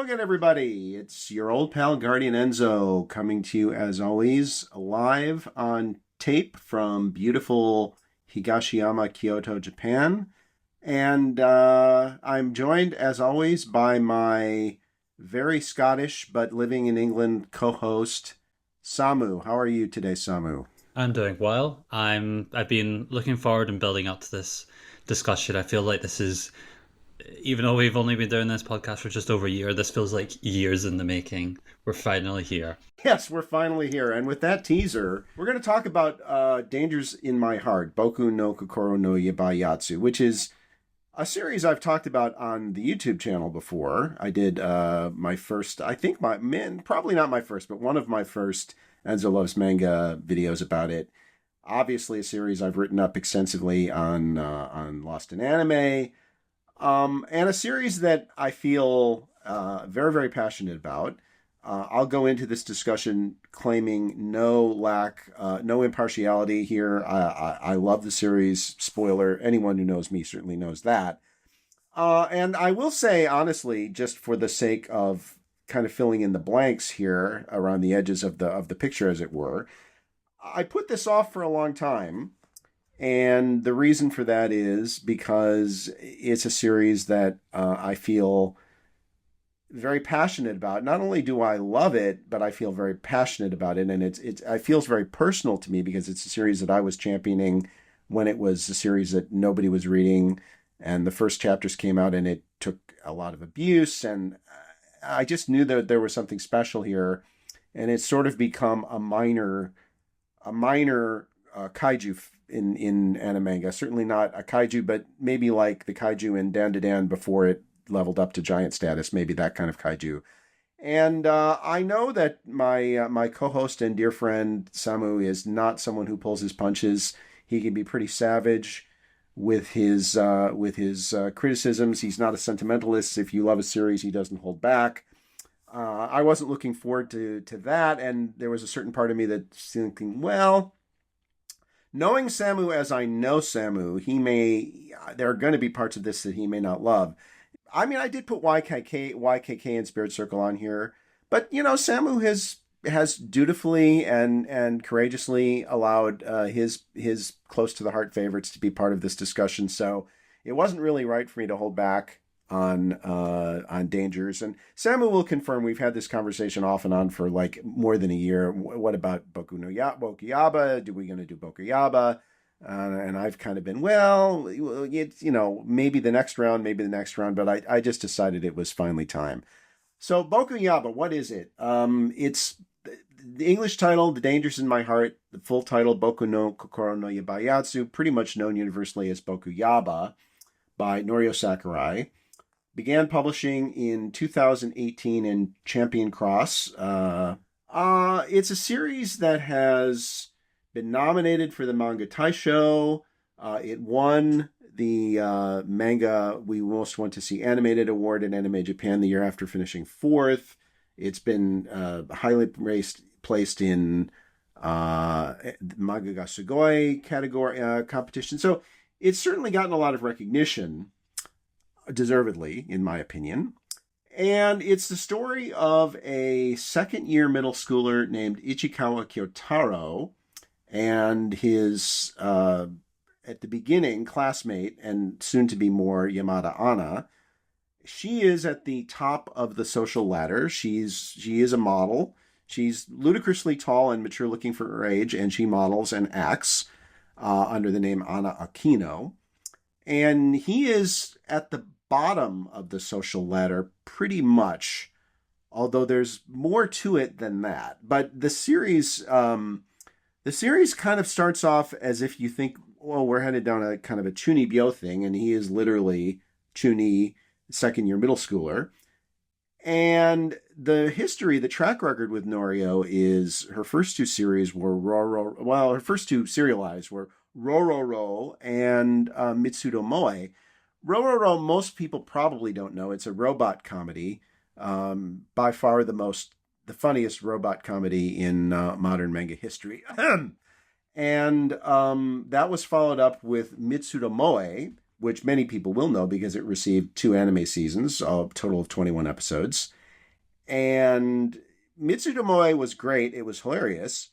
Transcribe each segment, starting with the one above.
again, everybody. It's your old pal Guardian Enzo coming to you, as always, live on tape from beautiful Higashiyama, Kyoto, Japan. And I'm joined, as always, by my very Scottish but living in England co-host, Samu. How are you today, Samu? I'm doing well. I've been looking forward and building up to this discussion. I feel like this is, even though we've only been doing this podcast for just over a year, this feels like years in the making. We're finally here. Yes, we're finally here. And with that teaser, we're going to talk about Dangers in My Heart, Boku no Kokoro no Yabayatsu, which is a series I've talked about on the YouTube channel before. I did my first, probably not my first, but one of my first Enzo Loves Manga videos about it. Obviously a series I've written up extensively on Lost in Anime, and a series that I feel very, very passionate about. I'll go into this discussion claiming no impartiality here. I love the series. Spoiler, anyone who knows me certainly knows that. And I will say, honestly, just for the sake of kind of filling in the blanks here around the edges of the picture, as it were, I put this off for a long time. And the reason for that is because it's a series that I feel very passionate about. Not only do I love it, but I feel very passionate about it. And it feels very personal to me because it's a series that I was championing when it was a series that nobody was reading. And the first chapters came out and it took a lot of abuse. And I just knew that there was something special here. And it's sort of become a minor kaiju in anime manga. Certainly not a kaiju, but maybe like the kaiju in Dan to Dan before it leveled up to giant status, maybe that kind of kaiju. And I know that my co-host and dear friend Samu is not someone who pulls his punches. He can be pretty savage with his criticisms. He's not a sentimentalist. If you love a series, he doesn't hold back. I wasn't looking forward to that, and there was a certain part of me that's thinking, well, knowing Samu as I know Samu, there are going to be parts of this that he may not love. I mean, I did put YKK and Spirit Circle on here, but Samu has dutifully and courageously allowed his close to the heart favorites to be part of this discussion. So it wasn't really right for me to hold back on Dangers. And Samu will confirm we've had this conversation off and on for like more than a year. What about Bokuyaba? We going to do Bokuyaba? And I've kind of been, well, it's, maybe the next round, but I just decided it was finally time. So Bokuyaba, what is it? It's the English title, The Dangers in My Heart, the full title, Boku no Kokoro no Yabayatsu, pretty much known universally as Bokuyaba, by Norio Sakurai. Began publishing in 2018 in Champion Cross. It's a series that has been nominated for the Manga Taisho. It won the Manga We Most Want to See Animated Award in Anime Japan the year after finishing fourth. It's been highly placed in Manga ga Sugoi category competition. So it's certainly gotten a lot of recognition, deservedly, in my opinion. And it's the story of a second-year middle schooler named Ichikawa Kyoutarou and his, at the beginning, classmate and soon-to-be more Yamada Anna. She is at the top of the social ladder. She is a model. She's ludicrously tall and mature looking for her age, and she models and acts under the name Anna Aquino. And he is at the bottom of the social ladder pretty much, although there's more to it than that. But the series kind of starts off as if you think, well, we're headed down a kind of a chuuni byo thing, and he is literally chuuni, second-year middle schooler. And the track record with Norio is her first two series were her first two serialized were Rororo and Mitsudo Moe. Rororo, most people probably don't know. It's a robot comedy, by far the funniest robot comedy in modern manga history. And that was followed up with Mitsudo Moe, which many people will know because it received 2 anime seasons, a total of 21 episodes. And Mitsutomoe was great. It was hilarious.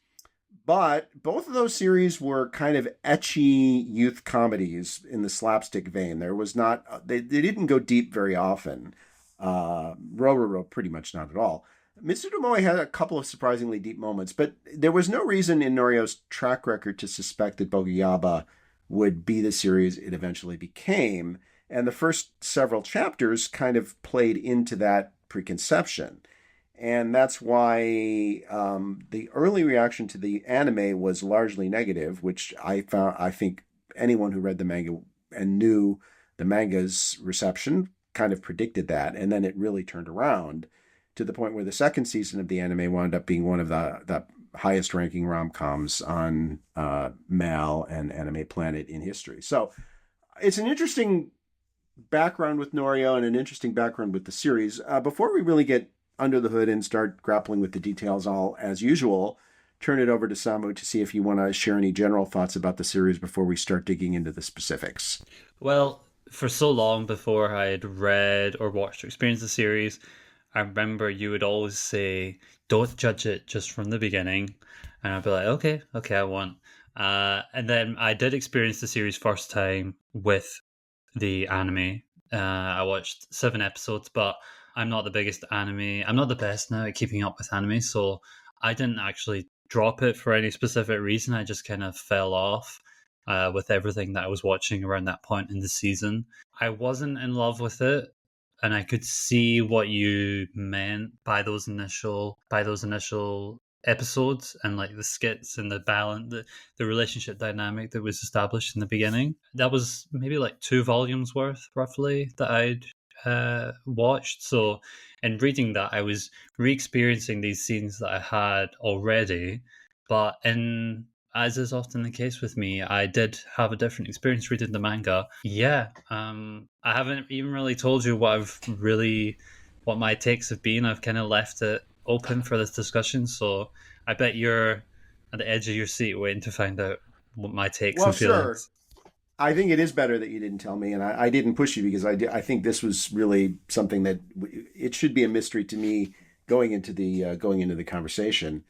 But both of those series were kind of ecchi youth comedies in the slapstick vein. There was not, they didn't go deep very often. Rororo pretty much not at all. Mitsutomoe had a couple of surprisingly deep moments, but there was no reason in Norio's track record to suspect that Bokuyaba would be the series it eventually became. And the first several chapters kind of played into that preconception. And that's why the early reaction to the anime was largely negative, which I think anyone who read the manga and knew the manga's reception kind of predicted that. And then it really turned around to the point where the second season of the anime wound up being one of the highest ranking rom-coms on Mal and Anime Planet in history. So it's an interesting background with Norio and an interesting background with the series. Before we really get under the hood and start grappling with the details, I'll, as usual, turn it over to Samu to see if you want to share any general thoughts about the series before we start digging into the specifics. Well, for so long before I had read or watched or experienced the series, I remember you would always say, "Don't judge it just from the beginning," and I'd be like, "Okay, okay, I won't." And then I did experience the series first time with the anime. I watched 7 episodes, but I'm not the biggest anime. I'm not the best now at keeping up with anime, so I didn't actually drop it for any specific reason. I just kind of fell off with everything that I was watching around that point in the season. I wasn't in love with it, and I could see what you meant by those initial episodes and like the skits and the balance, the relationship dynamic that was established in the beginning. That was maybe like 2 volumes worth, roughly, that I'd watched. So, in reading that, I was re-experiencing these scenes that I had already, but in as is often the case with me, I did have a different experience reading the manga. Yeah, I haven't even really told you what my takes have been. I've kind of left it open for this discussion, so I bet you're at the edge of your seat waiting to find out what my takes Well, and sure. feelings. I think it is better that you didn't tell me, and I didn't push you because I think this was really something that it should be a mystery to me going into the conversation.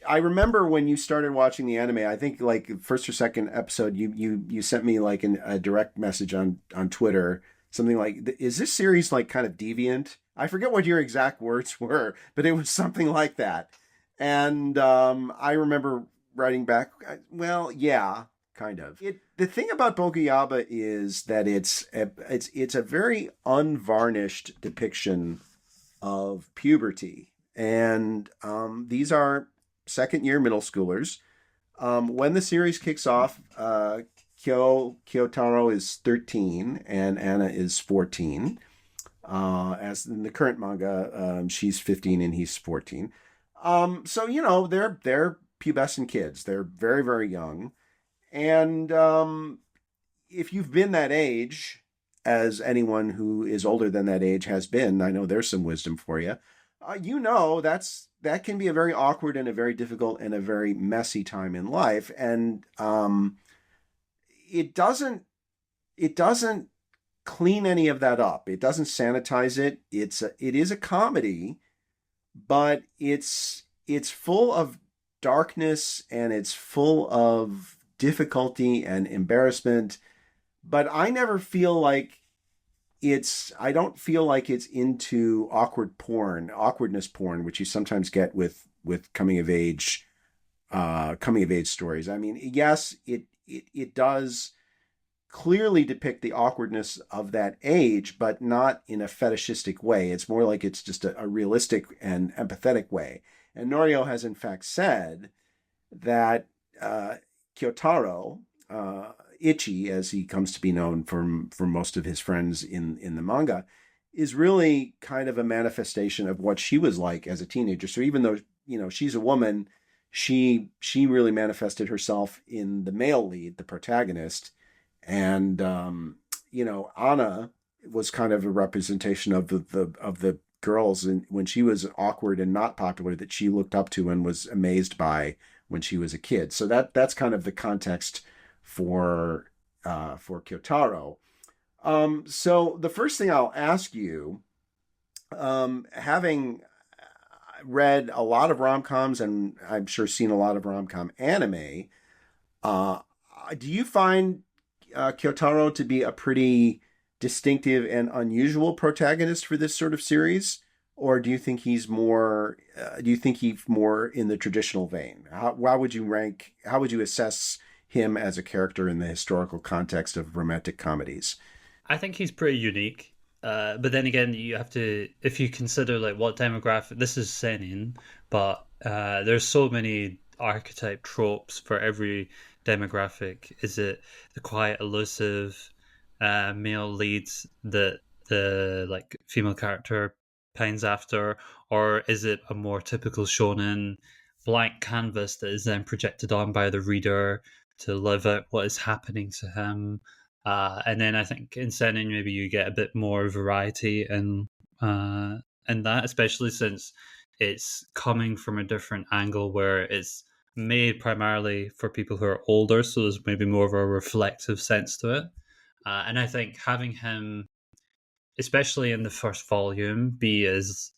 I remember when you started watching the anime. I think like first or second episode, you sent me like a direct message on Twitter, something like, "Is this series like kind of deviant?" I forget what your exact words were, but it was something like that. And I remember writing back, "Well, yeah, kind of." The thing about Bokuyaba is that it's a very unvarnished depiction of puberty, and these are second year middle schoolers. When the series kicks off, Kyoutarou is 13 and Anna is 14. As in the current manga, she's 15 and he's 14. So they're pubescent kids. They're very very young, and if you've been that age, as anyone who is older than that age has been, I know there's some wisdom for you. That can be a very awkward and a very difficult and a very messy time in life, and it doesn't clean any of that up. It doesn't sanitize it. It is a comedy, but it's full of darkness and it's full of difficulty and embarrassment. But I don't feel like it's into awkwardness porn, which you sometimes get with coming of age stories. I mean, yes, it does clearly depict the awkwardness of that age, but not in a fetishistic way. It's more like it's just a realistic and empathetic way. And Norio has in fact said that Kyoutarou, Ichi, as he comes to be known from most of his friends in the manga, is really kind of a manifestation of what she was like as a teenager. So even though she's a woman, she really manifested herself in the male lead, the protagonist, and Anna was kind of a representation of the girls, and when she was awkward and not popular, that she looked up to and was amazed by when she was a kid. So that's kind of the context for Kyoutarou. So the first thing I'll ask you, having read a lot of rom-coms, and I'm sure seen a lot of rom-com anime. Uh, do you find Kyoutarou to be a pretty distinctive and unusual protagonist for this sort of series? Or do you think he's more? Do you think he's more in the traditional vein? How would you rank? How would you assess him as a character in the historical context of romantic comedies? I think he's pretty unique. But then again, you have to, if you consider like what demographic this is seinen, but there's so many archetype tropes for every demographic. Is it the quiet, elusive male leads that the like female character pines after, or is it a more typical shonen blank canvas that is then projected on by the reader to live out what is happening to him? And then I think in Seinen maybe you get a bit more variety in that, especially since it's coming from a different angle where it's made primarily for people who are older, so there's maybe more of a reflective sense to it. And I think having him, especially in the first volume, be as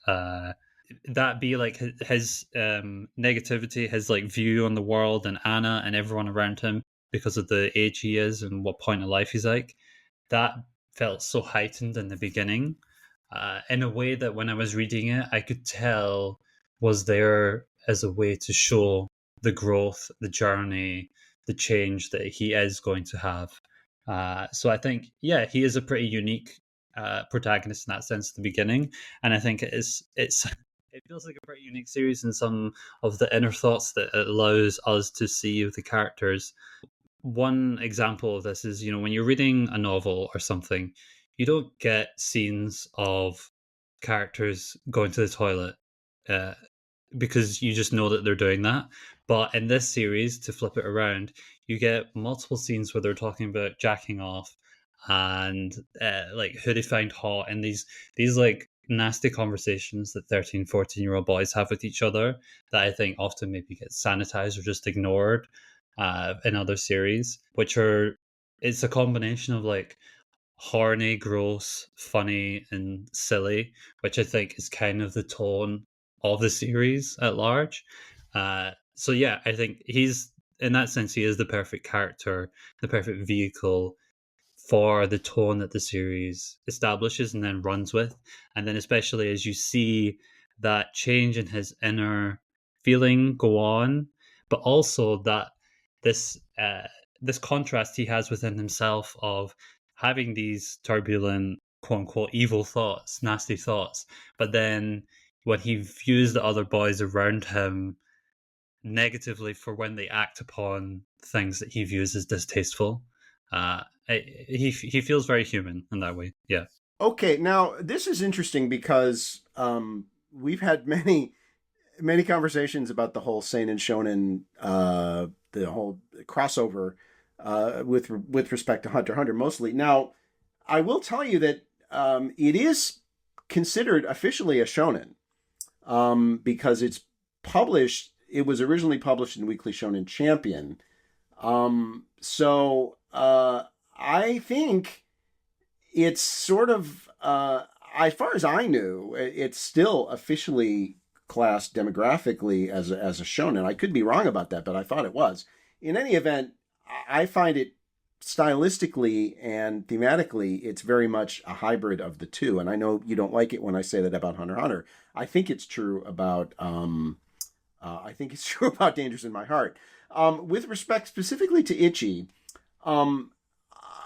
that be like his negativity, his like view on the world and Anna and everyone around him because of the age he is and what point of life he's like. That felt so heightened in the beginning, in a way that when I was reading it, I could tell was there as a way to show the growth, the journey, the change that he is going to have. So I think, yeah, he is a pretty unique protagonist in that sense at the beginning, and I think it's it feels like a pretty unique series in some of the inner thoughts that it allows us to see of the characters. One example of this is, when you're reading a novel or something, you don't get scenes of characters going to the toilet, uh, because you just know that they're doing that. But in this series, to flip it around, you get multiple scenes where they're talking about jacking off and like who they find hot, and these like nasty conversations that 13, 14-year-old boys have with each other that I think often maybe get sanitized or just ignored in other series, which are, it's a combination of like horny, gross, funny, and silly, which I think is kind of the tone of the series at large. So yeah, I think he's, in that sense, he is the perfect character, the perfect vehicle for the tone that the series establishes and then runs with. And then especially as you see that change in his inner feeling go on, but also that this contrast he has within himself of having these turbulent, quote unquote, evil thoughts, nasty thoughts, but then when he views the other boys around him negatively for when they act upon things that he views as distasteful. He feels very human in that way. Yeah. Okay, now this is interesting because we've had many conversations about the whole seinen shonen, the whole crossover with respect to Hunter x Hunter mostly. Now, I will tell you that it is considered officially a shonen because it's published. It was originally published in Weekly Shonen Champion. So I think it's sort of, as far as I knew, it's still officially classed demographically as a shonen. I could be wrong about that, but I thought it was. In any event, I find it stylistically and thematically, it's very much a hybrid of the two. And I know you don't like it when I say that about Hunter x Hunter. I think it's true about Dangerous in My Heart. With respect specifically to Ichi,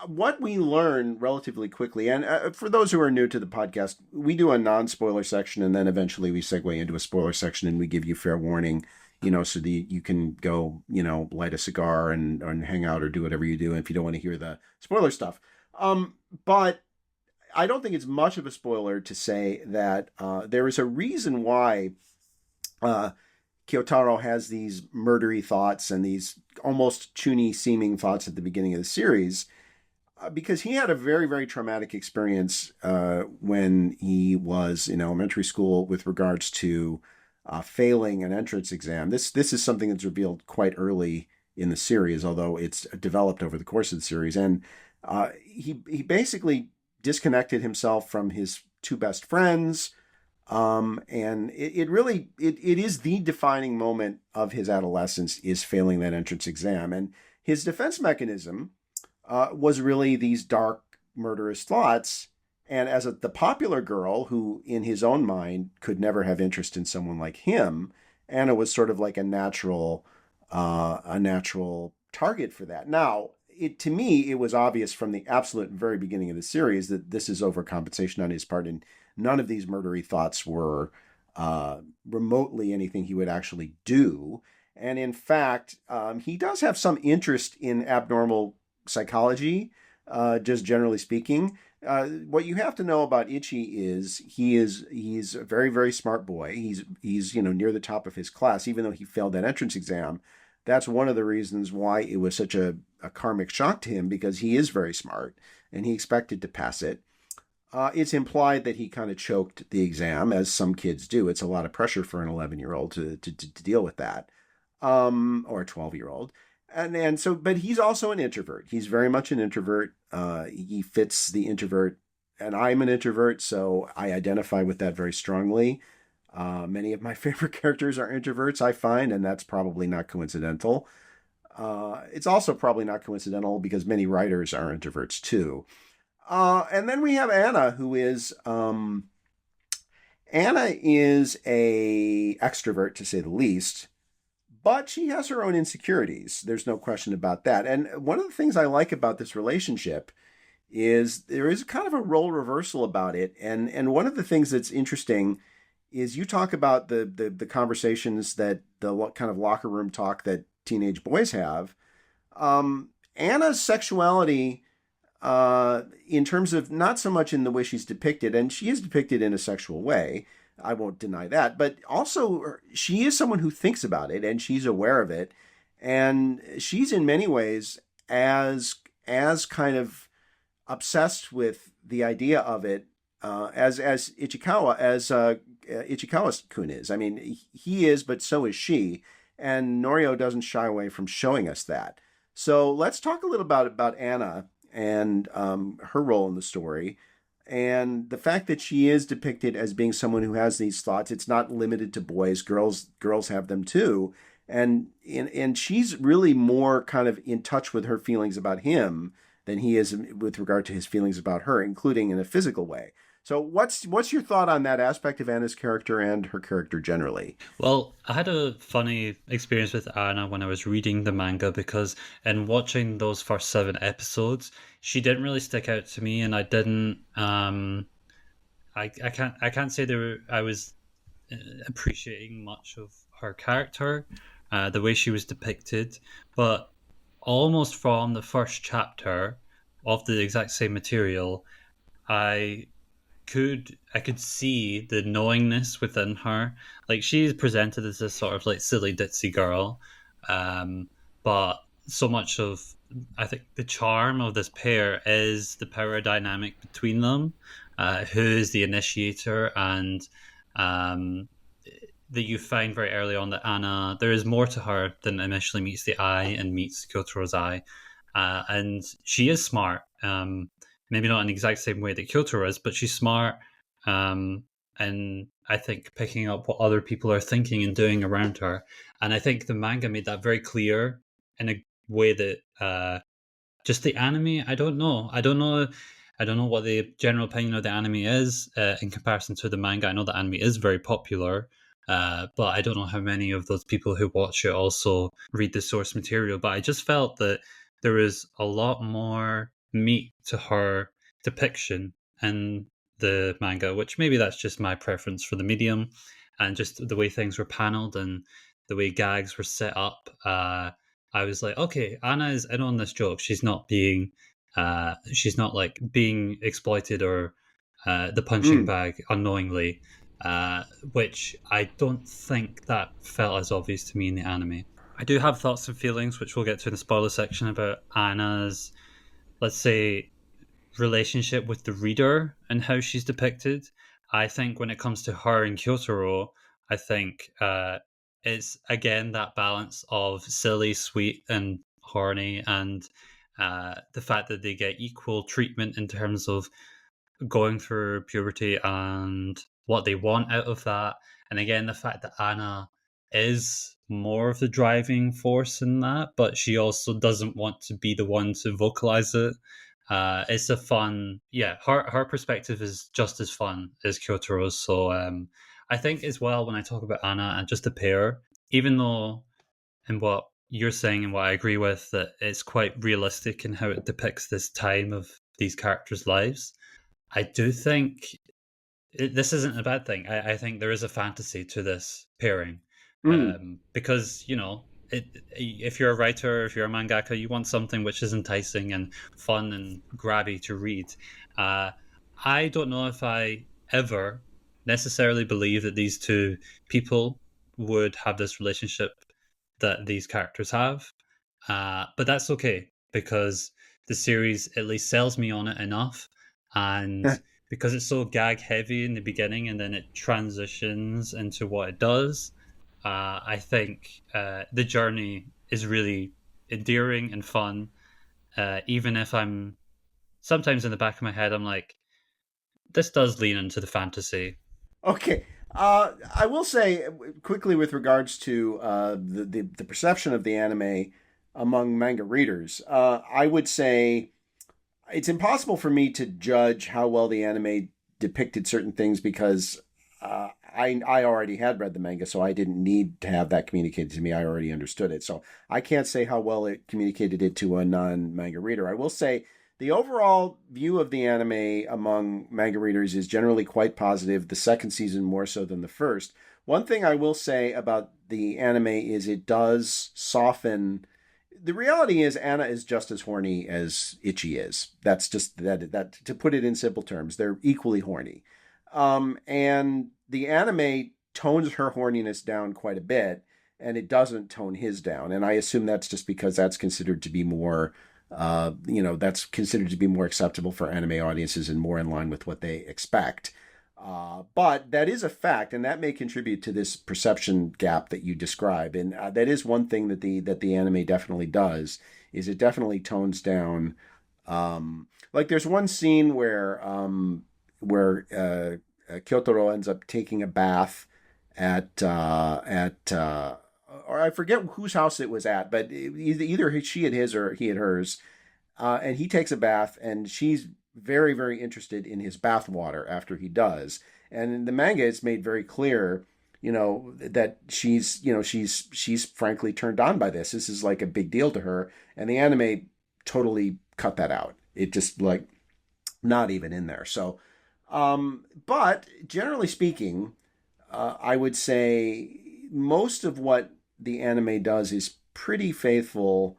what we learn relatively quickly, and for those who are new to the podcast, we do a non-spoiler section, and then eventually we segue into a spoiler section, and we give you fair warning, so that you can go, light a cigar and hang out or do whatever you do if you don't want to hear the spoiler stuff. But I don't think it's much of a spoiler to say that there is a reason why Kyoutarou has these murdery thoughts and these almost chuuni seeming thoughts at the beginning of the series, because he had a very, very traumatic experience when he was in elementary school with regards to failing an entrance exam. This is something that's revealed quite early in the series, although it's developed over the course of the series. And he basically disconnected himself from his two best friends. And it really it is the defining moment of his adolescence is failing that entrance exam. And his defense mechanism was really these dark, murderous thoughts. And as the popular girl who, in his own mind, could never have interest in someone like him, Anna was sort of like a natural target for that. Now, to me, it was obvious from the absolute very beginning of the series that this is overcompensation on his part, and none of these murdery thoughts were remotely anything he would actually do. And in fact, he does have some interest in abnormal psychology, just generally speaking. What you have to know about Ichi is he's a very, very smart boy. He's near the top of his class, even though he failed that entrance exam. That's one of the reasons why it was such a karmic shock to him, because he is very smart and he expected to pass it. It's implied that he kind of choked the exam, as some kids do. It's a lot of pressure for an 11-year-old to deal with that, or a 12-year-old. And so, but he's also an introvert. He's very much an introvert. He fits the introvert, and I'm an introvert, so I identify with that very strongly. Many of my favorite characters are introverts, I find, and that's probably not coincidental. It's also probably not coincidental because many writers are introverts too. And then we have Anna, who is Anna is a extrovert to say the least, but she has her own insecurities. There's no question about that. And one of the things I like about this relationship is there is kind of a role reversal about it. And one of the things that's interesting is you talk about the conversations, that the kind of locker room talk that teenage boys have. Anna's sexuality, in terms of not so much in the way she's depicted, and she is depicted in a sexual way, I won't deny that, but also she is someone who thinks about it and she's aware of it, and she's in many ways as kind of obsessed with the idea of it as Ichikawa-kun is. I mean, he is, but so is she, and Norio doesn't shy away from showing us that. So let's talk a little about Anna and her role in the story, and the fact that she is depicted as being someone who has these thoughts. It's not limited to boys; girls have them too, and she's really more kind of in touch with her feelings about him than he is with regard to his feelings about her, including in a physical way. So what's your thought on that aspect of Anna's character and her character generally? Well, I had a funny experience with Anna when I was reading the manga because in watching those first 7 episodes, she didn't really stick out to me, and I didn't. I can't say I was appreciating much of her character, the way she was depicted, but almost from the first chapter of the exact same material, I I could see the knowingness within her. Like she's presented as this sort of like silly ditzy girl, but so much of I think the charm of this pair is the power dynamic between them. Who is the initiator, and um, that you find very early on that Anna, there is more to her than initially meets the eye and meets Kyotaro's eye. And she is smart. Maybe not in the exact same way that Kyotaro is, but she's smart. Um, and I think picking up what other people are thinking and doing around her. And I think the manga made that very clear in a way that just the anime, I don't know. I don't know what the general opinion of the anime is in comparison to the manga. I know the anime is very popular, but I don't know how many of those people who watch it also read the source material. But I just felt that there was a lot more meat to her depiction in the manga, which maybe that's just my preference for the medium and just the way things were paneled and the way gags were set up. I was like, okay, Anna is in on this joke. She's not like being exploited or the punching Mm. bag unknowingly, which I don't think that felt as obvious to me in the anime. I do have thoughts and feelings, which we'll get to in the spoiler section, about Anna's, let's say, relationship with the reader and how she's depicted. I think when it comes to her and Kyotaro, I think it's again that balance of silly, sweet, and horny, and the fact that they get equal treatment in terms of going through puberty and what they want out of that. And again, the fact that Anna is more of the driving force in that, but she also doesn't want to be the one to vocalize it. It's a fun, yeah. Her perspective is just as fun as Kyotaro's. So I think as well when I talk about Anna and just the pair, even though in what you're saying and what I agree with, that it's quite realistic in how it depicts this time of these characters' lives. I do think this isn't a bad thing. I think there is a fantasy to this pairing, Mm. because if you're a writer, if you're a mangaka, you want something which is enticing and fun and grabby to read. Uh, I don't know if I ever necessarily believe that these two people would have this relationship that these characters have, but that's okay because the series at least sells me on it enough, and because it's so gag heavy in the beginning and then it transitions into what it does, I think the journey is really endearing and fun. Even if I'm sometimes in the back of my head, I'm like, this does lean into the fantasy. Okay. I will say quickly with regards to the perception of the anime among manga readers. I would say it's impossible for me to judge how well the anime depicted certain things because I already had read the manga, so I didn't need to have that communicated to me. I already understood it, so I can't say how well it communicated it to a non-manga reader. I will say the overall view of the anime among manga readers is generally quite positive. The second season more so than the first. One thing I will say about the anime is it does soften. The reality is Anna is just as horny as Ichi is. That's just that to put it in simple terms, they're equally horny. And the anime tones her horniness down quite a bit, and it doesn't tone his down. And I assume that's just because that's considered to be more, that's considered to be more acceptable for anime audiences and more in line with what they expect. But that is a fact, and that may contribute to this perception gap that you describe. And that is one thing that the anime definitely does is it definitely tones down. Like there's one scene where Kyotaro ends up taking a bath at or I forget whose house it was at, but either she had his or he had hers, and he takes a bath, and she's very, very interested in his bath water after he does. And in the manga, it's made very clear, that she's frankly turned on by this. This is like a big deal to her, and the anime totally cut that out. It just like not even in there. So, but generally speaking, I would say most of what the anime does is pretty faithful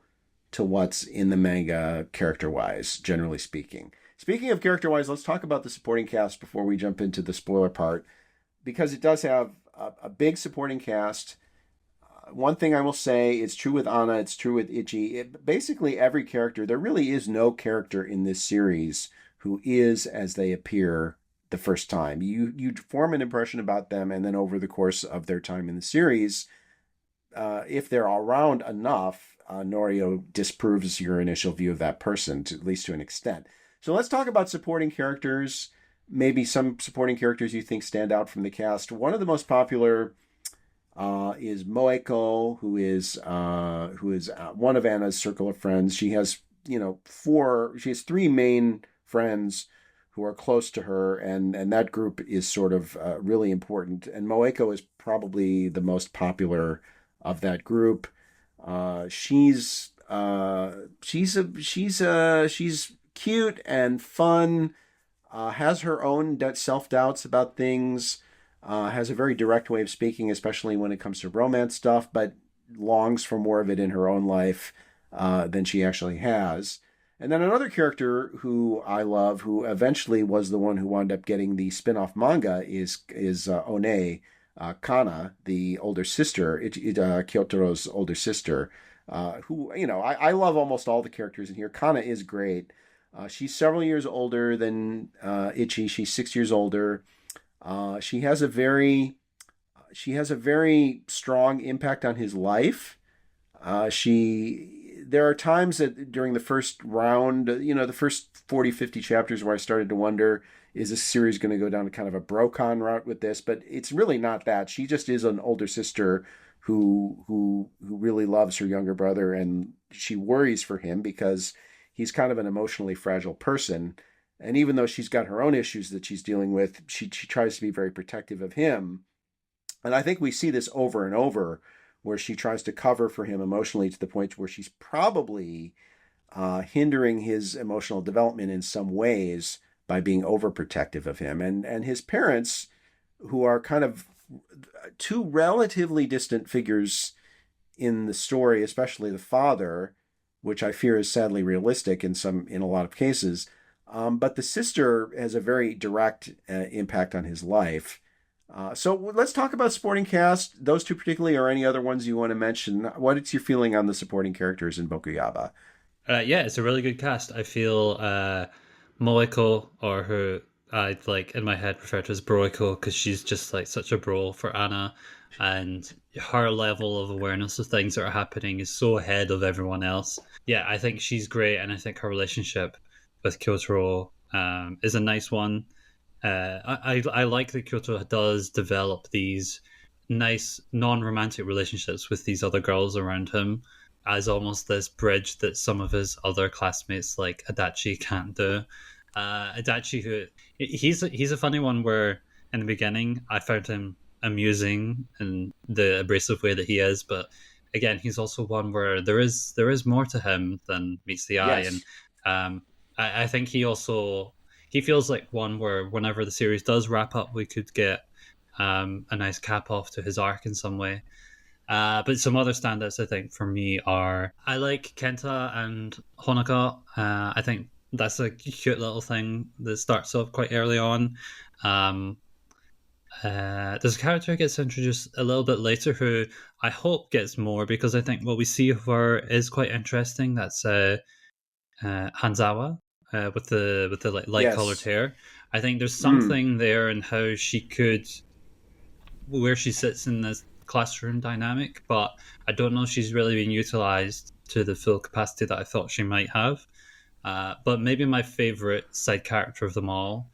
to what's in the manga character wise, generally speaking. Speaking of character wise, let's talk about the supporting cast before we jump into the spoiler part, because it does have a big supporting cast. One thing I will say, it's true with Anna, it's true with Ichi. Basically, every character, there really is no character in this series who is as they appear the first time. You form an impression about them, and then over the course of their time in the series, if they're around enough, Norio disproves your initial view of that person, at least to an extent. So let's talk about supporting characters. Maybe some supporting characters you think stand out from the cast. One of the most popular is Moeko, who is one of Anna's circle of friends. She has she has three main friends who are close to her, and that group is sort of really important. And Moeko is probably the most popular of that group. She's cute and fun. Has her own self doubts about things. Has a very direct way of speaking, especially when it comes to romance stuff, but longs for more of it in her own life than she actually has. And then another character who I love, who eventually was the one who wound up getting the spin-off manga, is One, Kana, the older sister, Kyotaro's older sister, who, I love almost all the characters in here. Kana is great. She's several years older than Ichi. She's 6 years older. She has a very strong impact on his life. She there are times that during the first round, the first 40, 50 chapters where I started to wonder, is this series going to go down to kind of a Brocon route with this? But it's really not that. She just is an older sister who really loves her younger brother, and she worries for him because he's kind of an emotionally fragile person. And even though she's got her own issues that she's dealing with, she tries to be very protective of him. And I think we see this over and over where she tries to cover for him emotionally to the point where she's probably hindering his emotional development in some ways by being overprotective of him. And his parents, who are kind of two relatively distant figures in the story, especially the father, which I fear is sadly realistic in a lot of cases. But the sister has a very direct impact on his life. So let's talk about supporting cast, those two particularly, or any other ones you want to mention. What is your feeling on the supporting characters in Bokuyaba? Yeah, it's a really good cast. I feel Moeko, or who I like in my head refer to as Broiko, because she's just like such a bro for Anna, and her level of awareness of things that are happening is so ahead of everyone else. Yeah, I think she's great, and I think her relationship with Kyoutarou is a nice one. I like that Kyoto does develop these nice non-romantic relationships with these other girls around him as almost this bridge that some of his other classmates like Adachi can't do. Adachi, who he's a funny one where in the beginning I found him amusing in the abrasive way that he is, but again he's also one where there is more to him than meets the eye, and Yes. I think he feels like one where whenever the series does wrap up, we could get a nice cap off to his arc in some way. But some other standouts, I think, for me are I like Kenta and Honoka. I think that's a cute little thing that starts off quite early on. Um, there's a character who gets introduced a little bit later who I hope gets more because I think what we see of her is quite interesting. That's Hanzawa with the like light colored Yes. hair. I think there's Mm. something there in how she could where she sits in this classroom dynamic, but I don't know if she's really been utilized to the full capacity that I thought she might have. But maybe my favorite side character of them all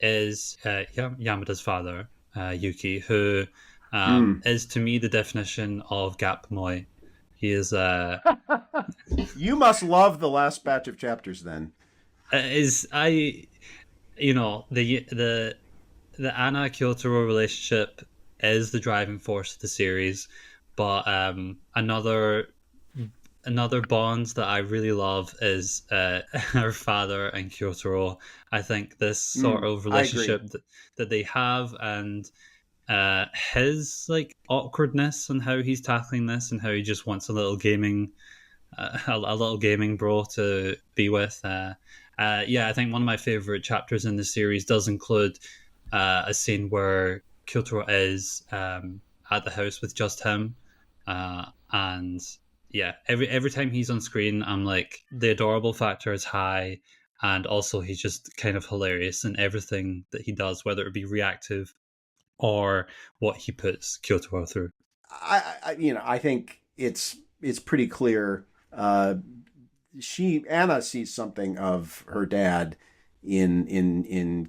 is Yamada's father, Yuki, who Mm. is to me the definition of gap moy. He You must love the last batch of chapters then. is I you know the Anna Kyotaro relationship is the driving force of the series, but another bond that I really love is her father and Kyotaro. I think this sort Mm. of I agree. relationship that they have, and his like awkwardness and how he's tackling this, and how he just wants a little gaming a little gaming bro to be with. Yeah, I think one of my favorite chapters in the series does include a scene where Kyotaro is at the house with just him, and yeah, every time he's on screen, I'm like the adorable factor is high, and also he's just kind of hilarious in everything that he does, whether it be reactive or what he puts Kyotaro through. I think it's pretty clear. Anna sees something of her dad in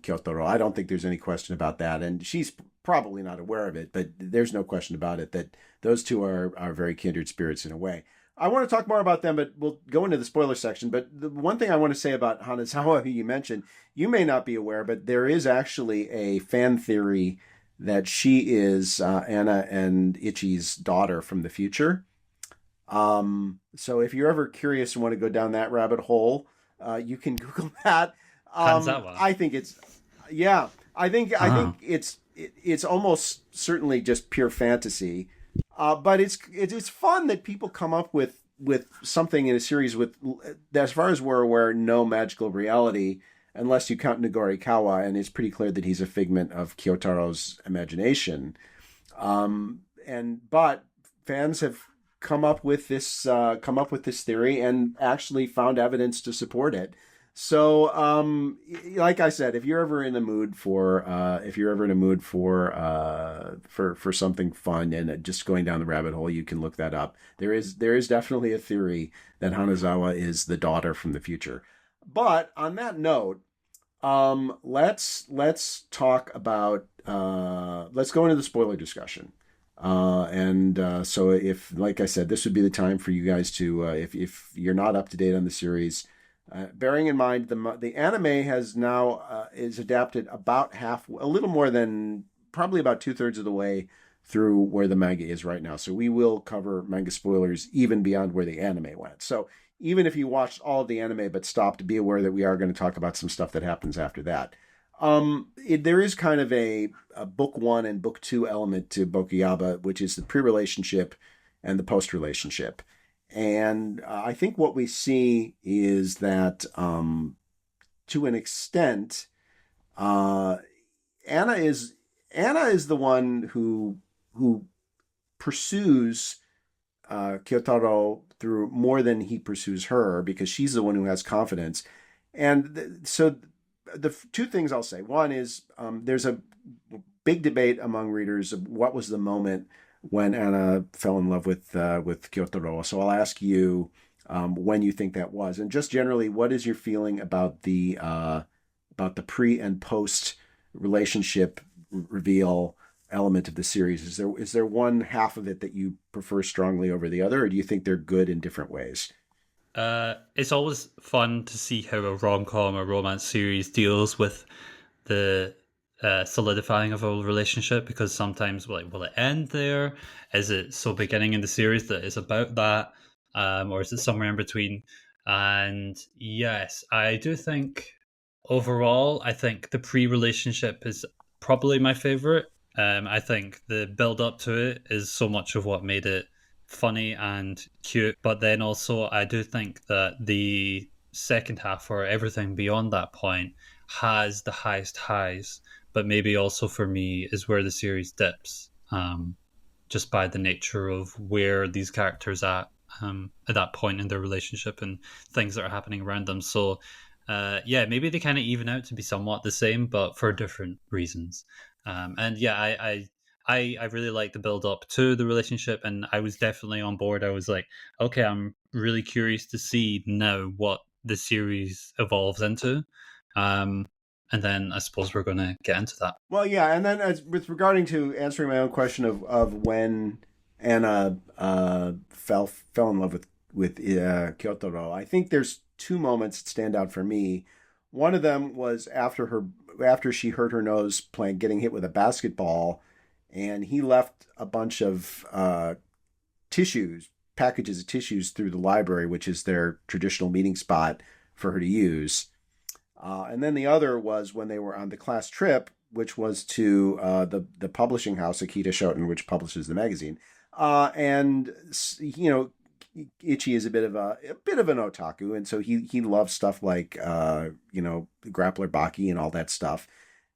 Kyotaro. I don't think there's any question about that, and she's probably not aware of it, but there's no question about it that those two are very kindred spirits in a way. I want to talk more about them, but we'll go into the spoiler section. But the one thing I want to say about Hanazawa, who you mentioned, you may not be aware, but there is actually a fan theory that she is Anna and Ichi's daughter from the future. So if you're ever curious and want to go down that rabbit hole, you can Google that. Hanzawa. I think it's, yeah, I think Ah. it's almost certainly just pure fantasy. But it's fun that people come up with something in a series with, as far as we're aware, no magical reality, unless you count Nagorikawa, and it's pretty clear that he's a figment of Kyotaro's imagination. But fans have come up with this theory and actually found evidence to support it. So, like I said, if you're ever in the mood for, for something fun and just going down the rabbit hole, you can look that up. There is definitely a theory that Hanzawa is the daughter from the future. But on that note, let's talk about let's go into the spoiler discussion. And so, if, like I said, this would be the time for you guys to, if you're not up to date on the series, bearing in mind the anime has now is adapted about half, a little more than probably about 2/3 of the way through where the manga is right now. So we will cover manga spoilers even beyond where the anime went. So even if you watched all of the anime but stopped, be aware that we are going to talk about some stuff that happens after that. There is kind of a book one and book two element to Bokuyaba, which is the pre-relationship and the post-relationship. And I think what we see is that, to an extent, uh, Anna is Anna is the one who pursues Kyoutarou through more than he pursues her, because she's the one who has confidence. And so the two things I'll say. One is, there's a big debate among readers of what was the moment when Anna fell in love with Kyoutarou. So I'll ask you, when you think that was, and just generally, what is your feeling about the pre and post relationship reveal element of the series? Is there one half of it that you prefer strongly over the other, or do you think they're good in different ways? It's always fun to see how a rom com or romance series deals with the solidifying of a relationship, because sometimes, like, will it end there? Is it so beginning in the series that it's about that, or is it somewhere in between? And yes, I do think overall, I think the pre-relationship is probably my favorite. I think the build up to it is so much of what made it funny and cute. But then also, I do think that the second half, or everything beyond that point, has the highest highs. But maybe also for me is where the series dips, just by the nature of where these characters at that point in their relationship and things that are happening around them. So yeah, maybe they kind of even out to be somewhat the same, but for different reasons. And yeah, I really like the build up to the relationship, and I was definitely on board. I was like, okay, I'm really curious to see now what the series evolves into. Um, and then I suppose we're going to get into that. Well, yeah, and then, as with regarding to answering my own question of when Anna fell in love with Kyotaro, I think there's two moments that stand out for me. One of them was after she hurt her nose playing getting hit with a basketball, and he left a bunch of tissues, packages of tissues, through the library, which is their traditional meeting spot for her to use. And then the other was when they were on the class trip, which was to the publishing house, Akita Shoten, which publishes the magazine. And you know, Ichi is a bit of an otaku, and so he loves stuff like grappler baki and all that stuff.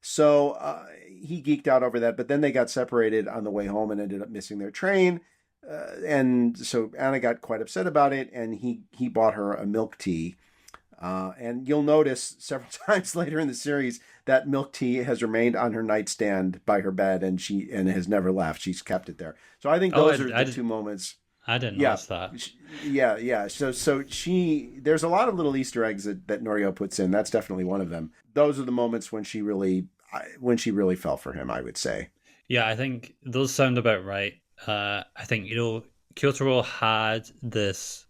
So he geeked out over that, but then they got separated on the way home and ended up missing their train. And so Anna got quite upset about it, and he bought her a milk tea. And you'll notice several times later in the series that milk tea has remained on her nightstand by her bed, and has never left. She's kept it there. So I think Oh, those are the two moments. I didn't Yeah, notice that. yeah. So there's a lot of little Easter eggs that Norio puts in. That's definitely one of them. Those are the moments when she really fell for him, I would say. Yeah, I think those sound about right. I think, Kyotaro had this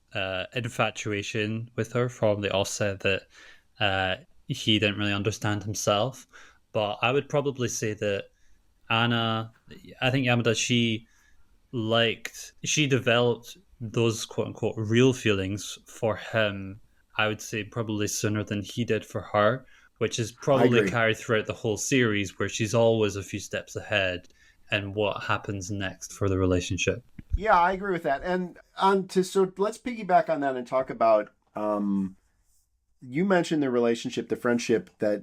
infatuation with her from the offset that he didn't really understand himself. But I would probably say that Anna, I think Yamada, she developed those quote unquote real feelings for him, I would say probably sooner than he did for her, which is I probably agree. carried throughout the whole series, where she's always a few steps ahead and what happens next for the relationship. Yeah, I agree with that. And so let's piggyback on that and talk about. You mentioned the relationship, the friendship that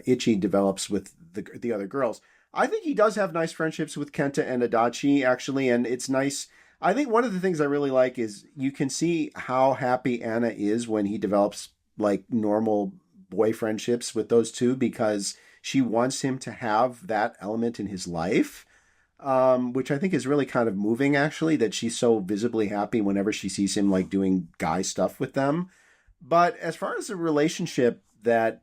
Ichi develops with the other girls. I think he does have nice friendships with Kenta and Adachi, actually, and it's nice. I think one of the things I really like is you can see how happy Anna is when he develops like normal boy friendships with those two because she wants him to have that element in his life, which I think is really kind of moving, actually, that she's so visibly happy whenever she sees him like doing guy stuff with them. But as far as the relationship that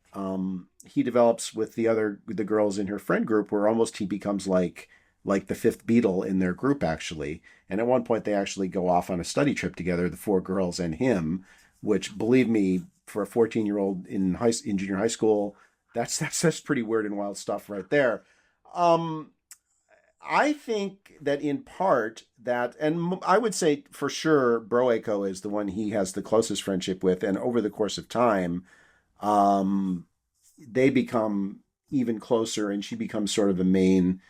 he develops with the girls in her friend group, where almost he becomes like the fifth Beatle in their group, actually. And at one point, they actually go off on a study trip together, the four girls and him, which, believe me, for a 14-year-old in junior high school, that's pretty weird and wild stuff right there. Um, I think that in part that, and I would say for sure, Broeko is the one he has the closest friendship with, and over the course of time, um, they become even closer, and she becomes sort of the main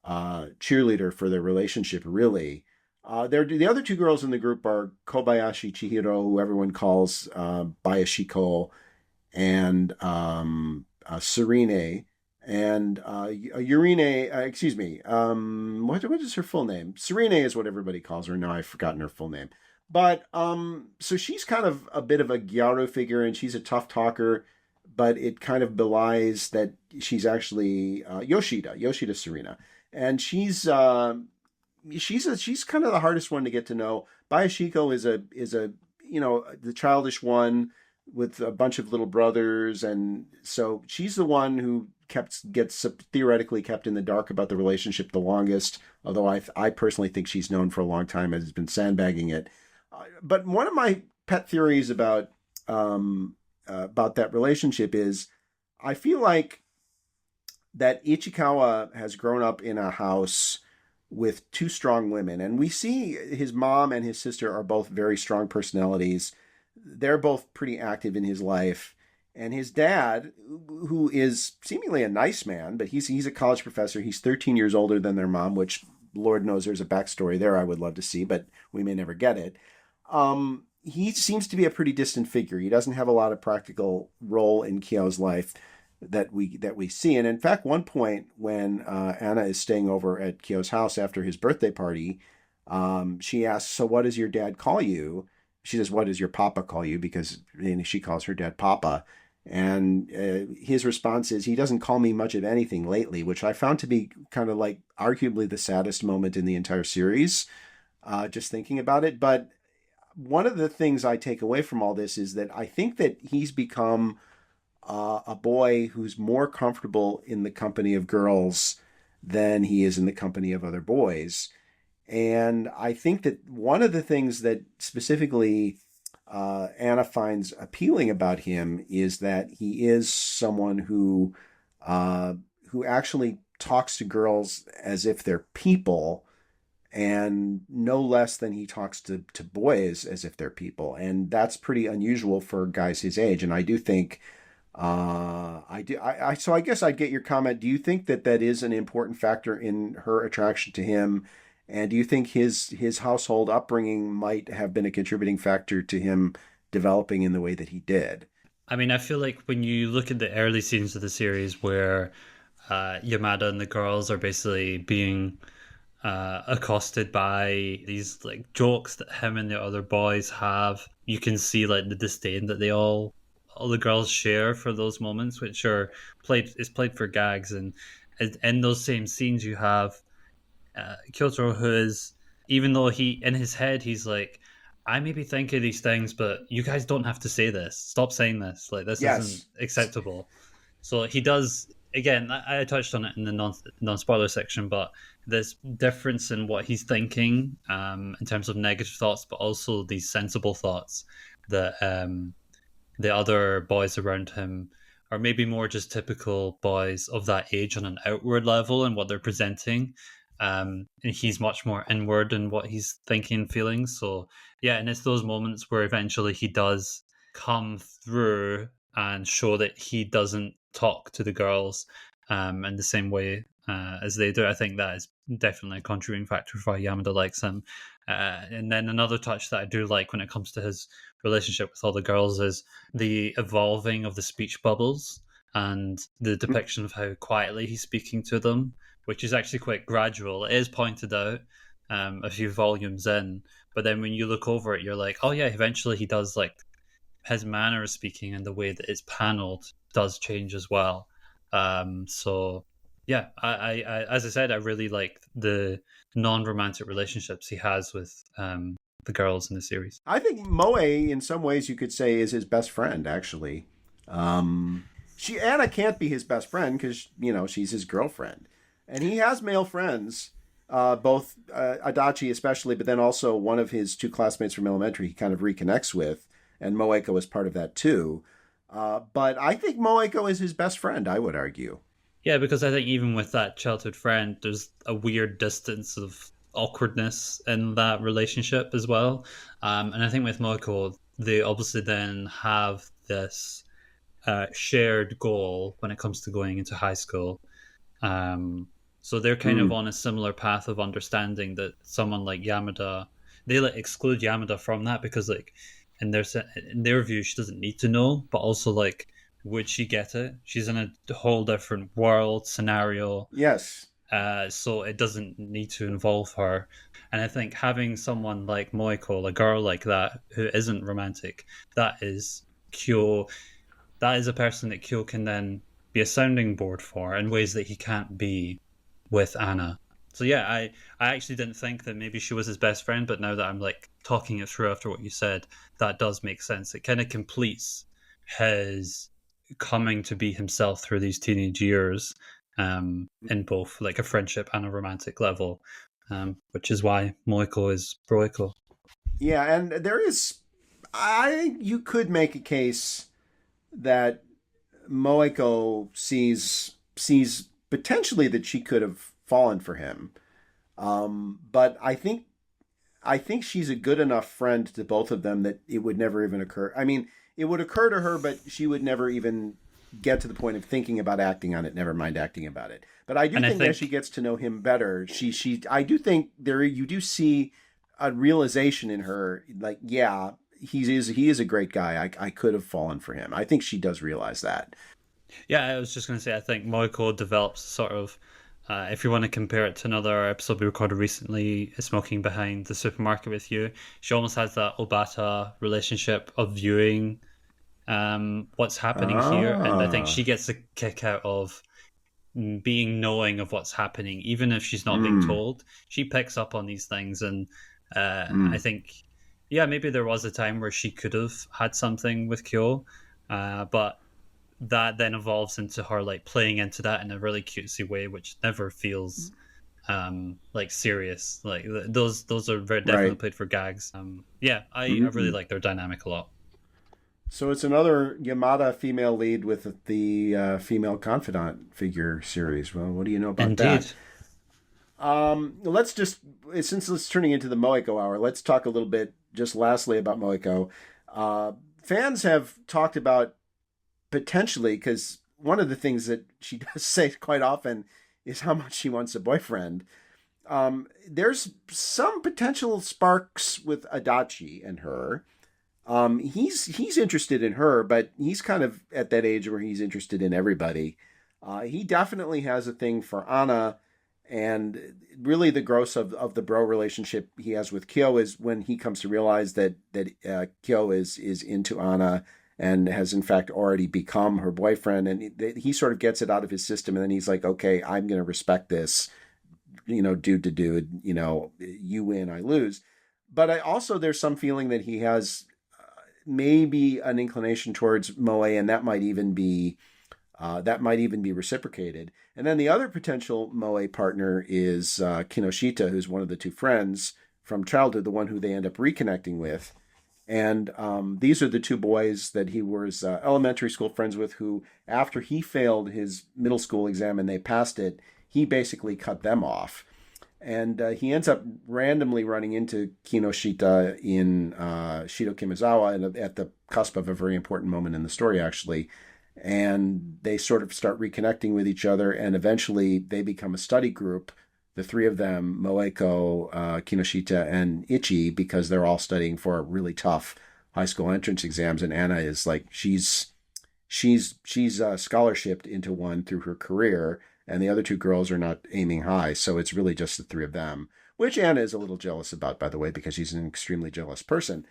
cheerleader for their relationship, really. The other two girls in the group are Kobayashi Chihiro, who everyone calls Bayashiko, and Serene, and Urine, excuse me, what is her full name? Serene is what everybody calls her. Now I've forgotten her full name. But so she's kind of a bit of a Gyaru figure, and she's a tough talker, but it kind of belies that she's actually Yoshida Serena, and she's kind of the hardest one to get to know. Bayashiko is a the childish one with a bunch of little brothers, and so she's the one who gets theoretically kept in the dark about the relationship the longest. Although I personally think she's known for a long time and has been sandbagging it. But one of my pet theories about that relationship is I feel like that Ichikawa has grown up in a house with two strong women, and we see his mom and his sister are both very strong personalities. They're both pretty active in his life, and his dad, who is seemingly a nice man, but he's a college professor. He's 13 years older than their mom, which Lord knows there's a backstory there I would love to see, but we may never get it. He seems to be a pretty distant figure. He doesn't have a lot of practical role in Kyo's life that we see. And in fact, one point when Anna is staying over at Kyo's house after his birthday party, she asks, "So what does your dad call you?" She says, "What does your papa call you?" Because she calls her dad Papa. And his response is, "He doesn't call me much of anything lately," which I found to be kind of like arguably the saddest moment in the entire series, just thinking about it. But one of the things I take away from all this is that I think that he's become a boy who's more comfortable in the company of girls than he is in the company of other boys. And I think that one of the things that specifically Anna finds appealing about him is that he is someone who actually talks to girls as if they're people, and no less than he talks to boys as if they're people. And that's pretty unusual for guys his age. And I do think so I guess I'd get your comment. Do you think that is an important factor in her attraction to him? And do you think his household upbringing might have been a contributing factor to him developing in the way that he did? I mean, I feel like when you look at the early scenes of the series where Yamada and the girls are basically being accosted by these like jokes that him and the other boys have, you can see like the disdain that all the girls share for those moments, which are played for gags. And in those same scenes, you have Kyoutarou, who is, even though he in his head he's like, I maybe think of these things, but you guys don't have to say this. Stop saying this. Like this isn't Yes. acceptable. So he does. Again, I touched on it in the non spoiler section, but this difference in what he's thinking in terms of negative thoughts, but also these sensible thoughts that the other boys around him are maybe more just typical boys of that age on an outward level and what they're presenting. And he's much more inward in what he's thinking and feeling. So yeah, and it's those moments where eventually he does come through and show that he doesn't talk to the girls in the same way as they do. I think that is definitely a contributing factor for why Yamada likes him. And then another touch that I do like when it comes to his relationship with all the girls is the evolving of the speech bubbles and the depiction of how quietly he's speaking to them, which is actually quite gradual. It is pointed out a few volumes in, but then when you look over it, you're like, oh yeah, eventually he does like his manner of speaking and the way that it's paneled does change as well. So yeah, as I said, I really like the non-romantic relationships he has with the girls in the series. I think Moe, in some ways, you could say, is his best friend. Actually, Anna can't be his best friend because she's his girlfriend, and he has male friends, both Adachi especially, but then also one of his two classmates from elementary he kind of reconnects with, and Moeko is part of that too. But I think Moeko is his best friend. I would argue. Yeah, because I think even with that childhood friend, there's a weird distance of awkwardness in that relationship as well. And I think with Moeko, they obviously then have this shared goal when it comes to going into high school. So they're kind of Mm. on a similar path of understanding that someone like Yamada, they like exclude Yamada from that because like in their view she doesn't need to know, but also like would she get it? She's in a whole different world scenario, Yes. so it doesn't need to involve her. And I think having someone like Moeko, a girl like that who isn't romantic, that is Kyo. That is a person that Kyo can then be a sounding board for in ways that he can't be with Anna. So yeah, I actually didn't think that maybe she was his best friend, but now that I'm like talking it through after what you said, that does make sense. It kind of completes his coming to be himself through these teenage years, in both like a friendship and a romantic level, which is why Moeko is Broeko. Yeah, and there is, you could make a case that Moeko sees potentially that she could have fallen for him. But I think she's a good enough friend to both of them that it would never even occur. I mean, it would occur to her, but she would never even get to the point of thinking about acting on it. Never mind acting about it. But I do And I think as think she gets to know him better, I do think there you do see a realization in her, like, yeah, he is a great guy. I could have fallen for him. I think she does realize that. Yeah, I was just going to say, I think Moeko develops sort of, if you want to compare it to another episode we recorded recently, Smoking Behind the Supermarket with You, she almost has that Obata relationship of viewing what's happening here. And I think Ah. she gets a kick out of being knowing of what's happening, even if she's not being Mm. told. She picks up on these things. And I Mm. think, yeah, maybe there was a time where she could have had something with Kyo, but that then evolves into her like playing into that in a really cutesy way, which never feels like serious. Like those are very definitely Right. played for gags. Yeah, I really Mm. like their dynamic a lot. So it's another Yamada female lead with the female confidant figure series. Well, what do you know about that? Indeed. Let's just, since it's turning into the Moeko hour, let's talk a little bit just lastly about Moeko. Fans have talked about potentially, because one of the things that she does say quite often is how much she wants a boyfriend. There's some potential sparks with Adachi and her. He's interested in her, but he's kind of at that age where he's interested in everybody. He definitely has a thing for Anna, and really the gross of the bro relationship he has with Kyo is when he comes to realize that Kyo is into Anna and has in fact already become her boyfriend, and he sort of gets it out of his system, and then he's like, okay, I'm going to respect this, dude to dude, you win, I lose. But I also, there's some feeling that he has maybe an inclination towards Moe, and that might even be reciprocated. And then the other potential Moe partner is Kinoshita, who's one of the two friends from childhood, the one who they end up reconnecting with. And these are the two boys that he was elementary school friends with, who, after he failed his middle school exam and they passed it, he basically cut them off. And he ends up randomly running into Kinoshita in Shido Kimizawa at the cusp of a very important moment in the story, actually. And they sort of start reconnecting with each other, and eventually they become a study group, the three of them, Moeko, Kinoshita, and Ichi, because they're all studying for really tough high school entrance exams. And Anna is like, she's scholarshiped into one through her career, and the other two girls are not aiming high. So it's really just the three of them, which Anna is a little jealous about, by the way, because she's an extremely jealous person.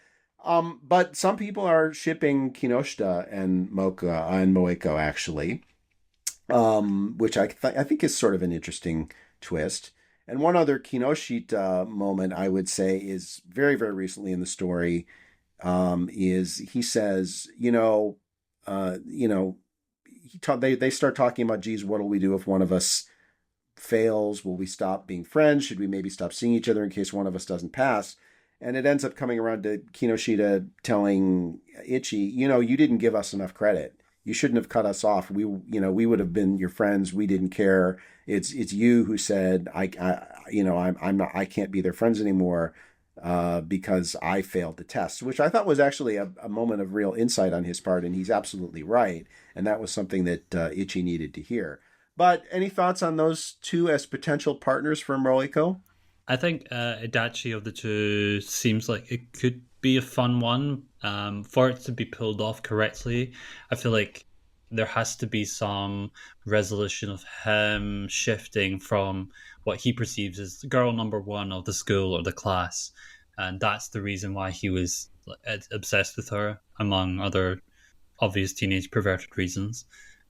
But some people are shipping Kinoshita and Moka and Moeko actually, which I think is sort of an interesting twist. And one other Kinoshita moment I would say is very, very recently in the story, is he says, you know, they start talking about, geez, what'll we do if one of us fails? Will we stop being friends? Should we maybe stop seeing each other in case one of us doesn't pass? And it ends up coming around to Kinoshita telling Ichi, you didn't give us enough credit. You shouldn't have cut us off. We would have been your friends. We didn't care. It's you who said, I'm not, I can't be their friends anymore, because I failed the test, which I thought was actually a moment of real insight on his part. And he's absolutely right. And that was something that Ichi needed to hear. But any thoughts on those two as potential partners for Moeko? I think Adachi of the two seems like it could be a fun one. For it to be pulled off correctly, I feel like there has to be some resolution of him shifting from what he perceives as girl number one of the school or the class, and that's the reason why he was obsessed with her, among other obvious teenage perverted reasons.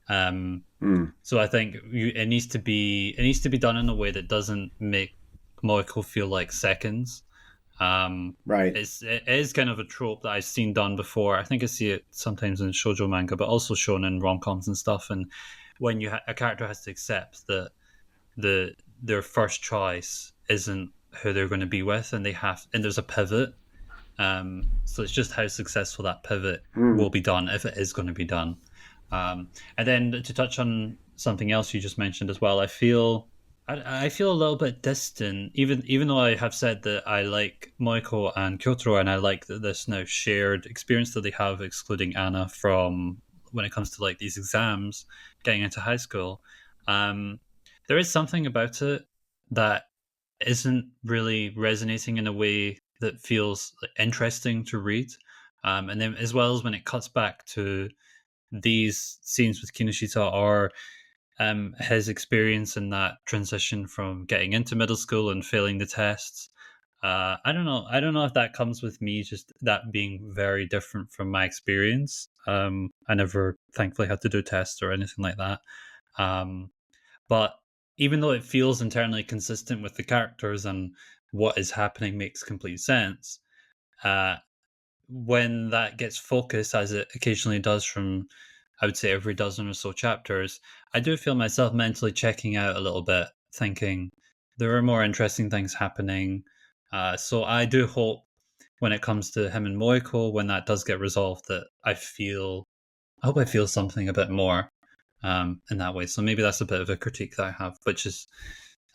Um, Hmm. so I think it needs to be done in a way that doesn't make Moeko feel like seconds. Right. It is kind of a trope that I've seen done before. I think I see it sometimes in shoujo manga, but also shown in rom-coms and stuff. And when a character has to accept that their first choice isn't who they're going to be with, and there's a pivot. So it's just how successful that pivot Hmm. will be done if it is going to be done. And then to touch on something else you just mentioned as well, I feel a little bit distant, even though I have said that I like Moeko and Kyoutarou, and I like this now shared experience that they have, excluding Anna, from when it comes to like these exams, getting into high school. Um, there is something about it that isn't really resonating in a way that feels interesting to read. And then as well as when it cuts back to these scenes with Kinoshita are his experience in that transition from getting into middle school and failing the tests. I don't know. I don't know if that comes with me, just that being very different from my experience. I never, thankfully, had to do tests or anything like that. Um, but even though it feels internally consistent with the characters and what is happening makes complete sense, uh, when that gets focused, as it occasionally does from, I would say, every dozen or so chapters, I do feel myself mentally checking out a little bit, thinking there are more interesting things happening. So I do hope when it comes to him and Moeko, when that does get resolved, that I hope I feel something a bit more in that way. So maybe that's a bit of a critique that I have, which is,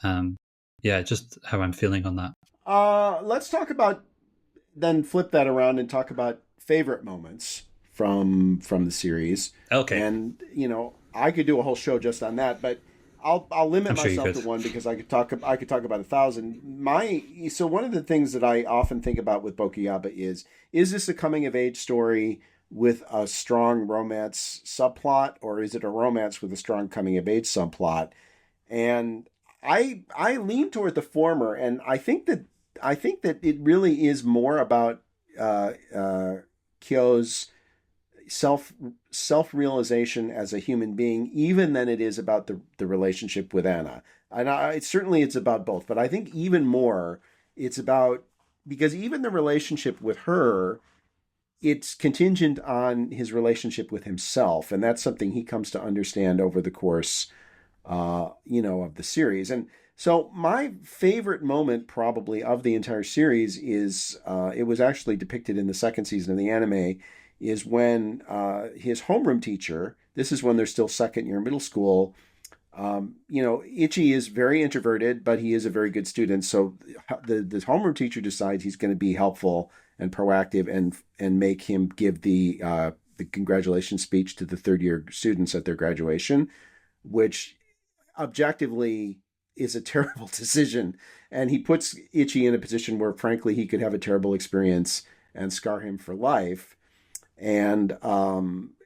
um, yeah, just how I'm feeling on that. Let's talk about, then flip that around and talk about favorite moments from the series. Okay, And I could do a whole show just on that, but I'll limit I'm sure you myself could. to one because I could talk about 1,000. So one of the things that I often think about with Bokuyaba is this a coming of age story with a strong romance subplot, or is it a romance with a strong coming of age subplot? And I lean toward the former, and I think that it really is more about Kyo's self self realization as a human being, even than it is about the relationship with Anna. And certainly it's about both, but I think even more it's about, because even the relationship with her, it's contingent on his relationship with himself, and that's something he comes to understand over the course of the series. And so my favorite moment probably of the entire series is, it was actually depicted in the second season of the anime, is when his homeroom teacher, this is when they're still second year middle school, Ichi is very introverted, but he is a very good student. So the homeroom teacher decides he's going to be helpful and proactive, and make him give the congratulations speech to the third year students at their graduation, which objectively is a terrible decision. And he puts Ichi in a position where, frankly, he could have a terrible experience and scar him for life. And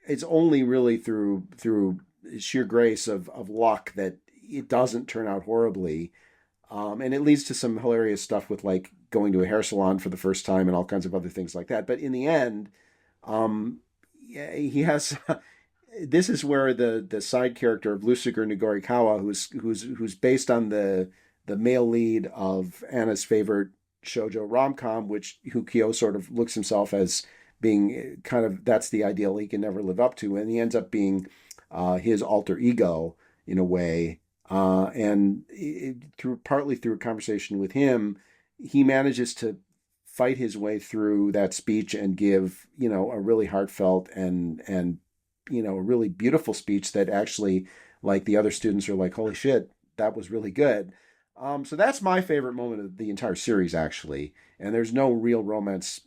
it's only really through sheer grace of luck that it doesn't turn out horribly. And it leads to some hilarious stuff with like going to a hair salon for the first time and all kinds of other things like that. But in the end, yeah, he has. This is where the side character of Luciger Nagorikawa, who's based on the male lead of Anna's favorite shoujo Romcom, who Kyo sort of looks himself as being kind of, that's the ideal he can never live up to, and he ends up being his alter ego in a way. Partly through a conversation with him, he manages to fight his way through that speech and give, a really heartfelt and a really beautiful speech that actually, like, the other students are like, holy shit, that was really good. So that's my favorite moment of the entire series, actually. And there's no real romance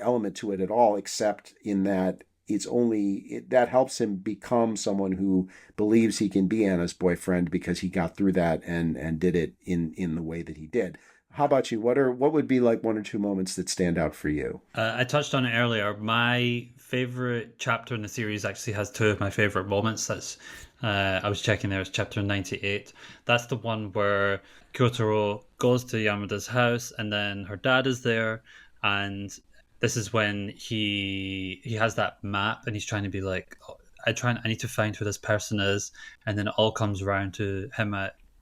element to it at all, except in that that helps him become someone who believes he can be Anna's boyfriend because he got through that and did it in the way that he did. How about you? What would be like one or two moments that stand out for you? I touched on it earlier. My favorite chapter in the series actually has two of my favorite moments. That's I was checking there. It's chapter 98. That's the one where Kyoutarou goes to Yamada's house, and then her dad is there, and this is when he has that map, and he's trying to be like, oh, I need to find who this person is, and then it all comes around to him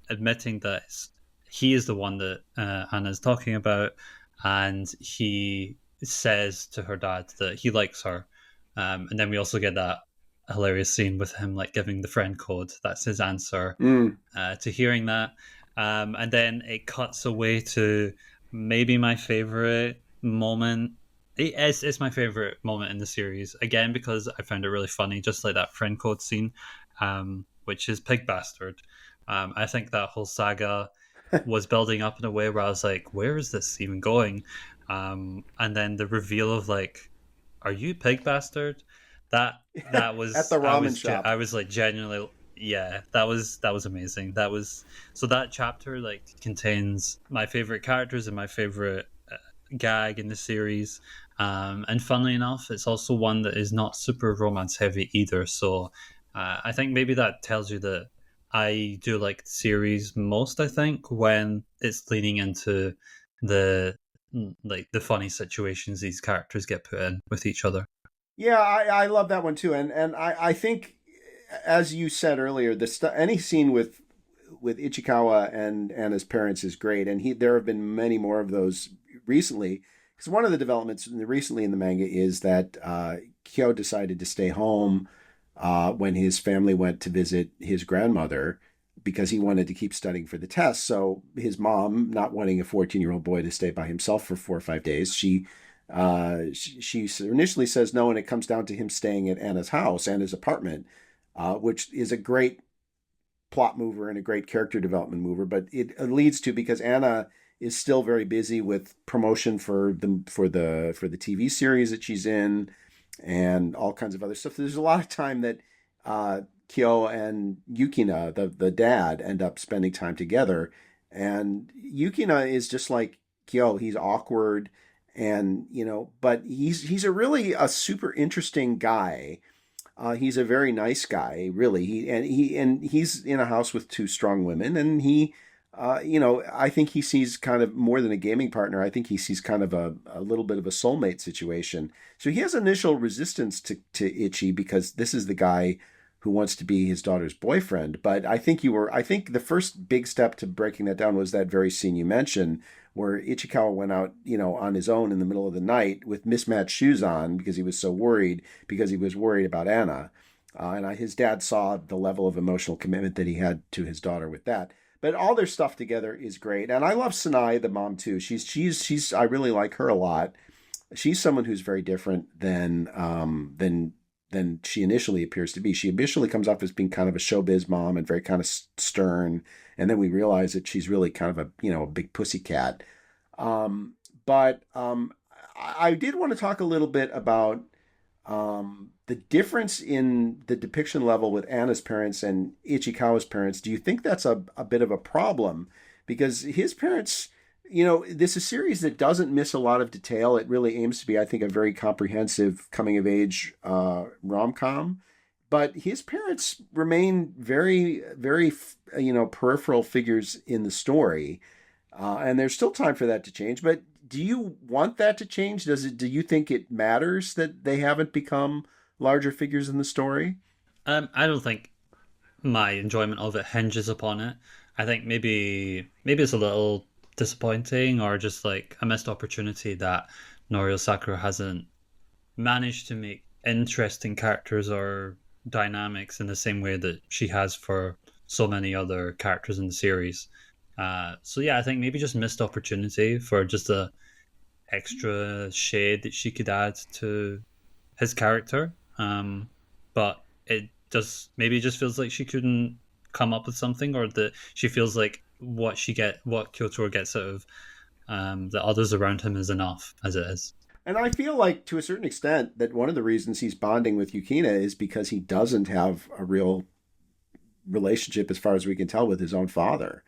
admitting that he is the one that Anna's talking about, and he says to her dad that he likes her, and then we also get that hilarious scene with him like giving the friend code. That's his answer to hearing that, and then it cuts away to maybe my favorite moment. It's my favorite moment in the series, again because I found it really funny, just like that friend code scene, which is Pig Bastard. I think that whole saga was building up in a way where I was like, where is this even going? And then the reveal of like, are you Pig Bastard? That At was the ramen shop. I was like genuinely, yeah, that was amazing. That was, so that chapter like contains my favorite characters and my favorite gag in the series, and funnily enough, it's also one that is not super romance heavy either. So I think maybe that tells you that I do like the series most. I think when it's leaning into the like the funny situations these characters get put in with each other. Yeah, I love that one too, and I think, as you said earlier, any scene with Ichikawa and his parents is great, and there have been many more of those recently. Because one of the developments recently in the manga is that Kyo decided to stay home when his family went to visit his grandmother because he wanted to keep studying for the test. So his mom, not wanting a 14-year-old boy to stay by himself for 4 or 5 days, she initially says no, and it comes down to him staying at Anna's house, Anna's apartment, which is a great plot mover and a great character development mover. But it leads to, because Anna is still very busy with promotion for the TV series that she's in and all kinds of other stuff. There's a lot of time that Kyo and Yukina, the dad, end up spending time together. And Yukina is just like Kyo. He's awkward, and but he's a super interesting guy. He's a very nice guy, really. He's in a house with two strong women, and I think he sees kind of more than a gaming partner. I think he sees kind of a little bit of a soulmate situation. So he has initial resistance to Ichi because this is the guy who wants to be his daughter's boyfriend. But I think the first big step to breaking that down was that very scene you mentioned, where Ichikawa went out, on his own in the middle of the night with mismatched shoes on because he was so worried, about Anna. And his dad saw the level of emotional commitment that he had to his daughter with that. But all their stuff together is great. And I love Sanai, the mom, too. She's I really like her a lot. She's someone who's very different than she initially appears to be. She initially comes off as being kind of a showbiz mom and very kind of stern, and then we realize that she's really kind of a big pussycat. But I did want to talk a little bit about the difference in the depiction level with Anna's parents and Ichikawa's parents. Do you think that's a bit of a problem? Because his parents, this is a series that doesn't miss a lot of detail. It really aims to be, I think, a very comprehensive coming-of-age rom-com. But his parents remain very, very, peripheral figures in the story. And there's still time for that to change. But Do you want that to change? Do you think it matters that they haven't become larger figures in the story? I don't think my enjoyment of it hinges upon it. I think maybe it's a little disappointing or just like a missed opportunity that Norio Sakura hasn't managed to make interesting characters or dynamics in the same way that she has for so many other characters in the series. So yeah, I think maybe just missed opportunity for just a extra shade that she could add to his character. But it just maybe it just feels like she couldn't come up with something, or that she feels like what Kyoutarou gets out of the others around him is enough as it is. And I feel like, to a certain extent, that one of the reasons he's bonding with Yukina is because he doesn't have a real relationship, as far as we can tell, with his own father.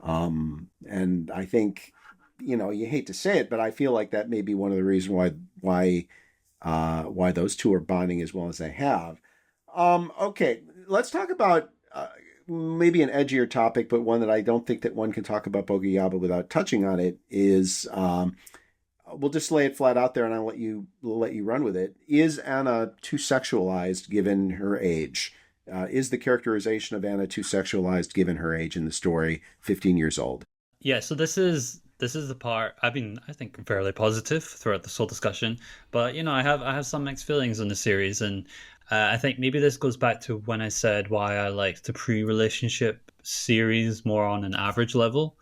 And I think, you hate to say it, but I feel like that may be one of the reasons why those two are bonding as well as they have. Okay, let's talk about maybe an edgier topic, but one that I don't think that one can talk about Bokuyaba without touching on it is. We'll just lay it flat out there, and I'll let you run with it. Is Anna too sexualized given her age? Is the characterization of Anna too sexualized given her age in the story, 15 years old? Yeah, so this is the part I've been, I think, fairly positive throughout this whole discussion. But I have some mixed feelings on the series, and I think maybe this goes back to when I said why I like the pre-relationship series more on an average level,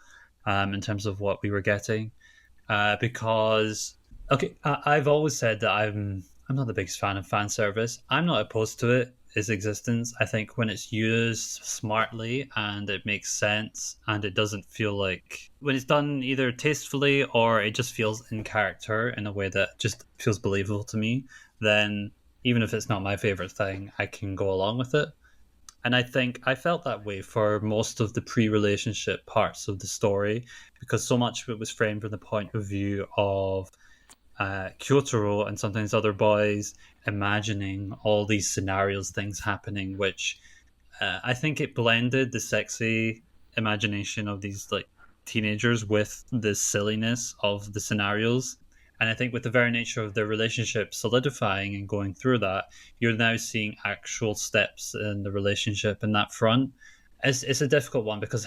in terms of what we were getting. Because okay, I've always said that I'm not the biggest fan of fan service. I'm not opposed to it, its existence. I think when it's used smartly and it makes sense and it doesn't feel like when it's done either tastefully or it just feels in character in a way that just feels believable to me, then even if it's not my favorite thing, I can go along with it. And I think I felt that way for most of the pre relationship parts of the story because so much of it was framed from the point of view of Kyotaro and sometimes other boys imagining all these scenarios, things happening, which I think it blended the sexy imagination of these like teenagers with the silliness of the scenarios. And I think with the very nature of their relationship solidifying and going through that, you're now seeing actual steps in the relationship in that front. It's a difficult one because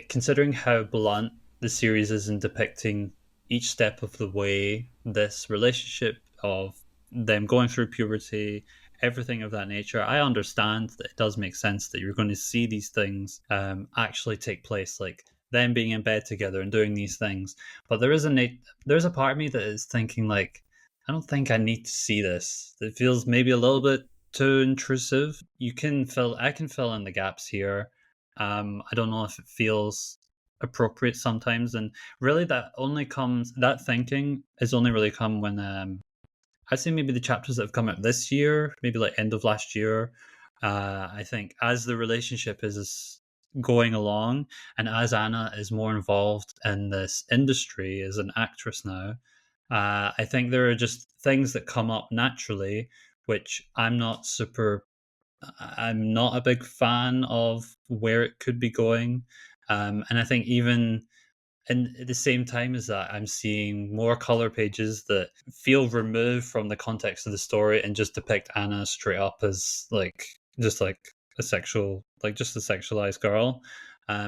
considering how blunt the series is in depicting each step of the way this relationship of them going through puberty, everything of that nature, I understand that it does make sense that you're going to see these things actually take place, like them being in bed together and doing these things. But there's a part of me that is thinking like, I don't think I need to see this. It feels maybe a little bit too intrusive. I can fill in the gaps here. I don't know if it feels appropriate sometimes, and really that thinking has only really come when I'd say maybe the chapters that have come out this year, maybe like end of last year. I think as the relationship is going along, and as Anna is more involved in this industry as an actress now, I think there are just things that come up naturally, which I'm not a big fan of where it could be going. And I think even and at the same time as that, I'm seeing more color pages that feel removed from the context of the story and just depict Anna straight up as like just a sexualized girl,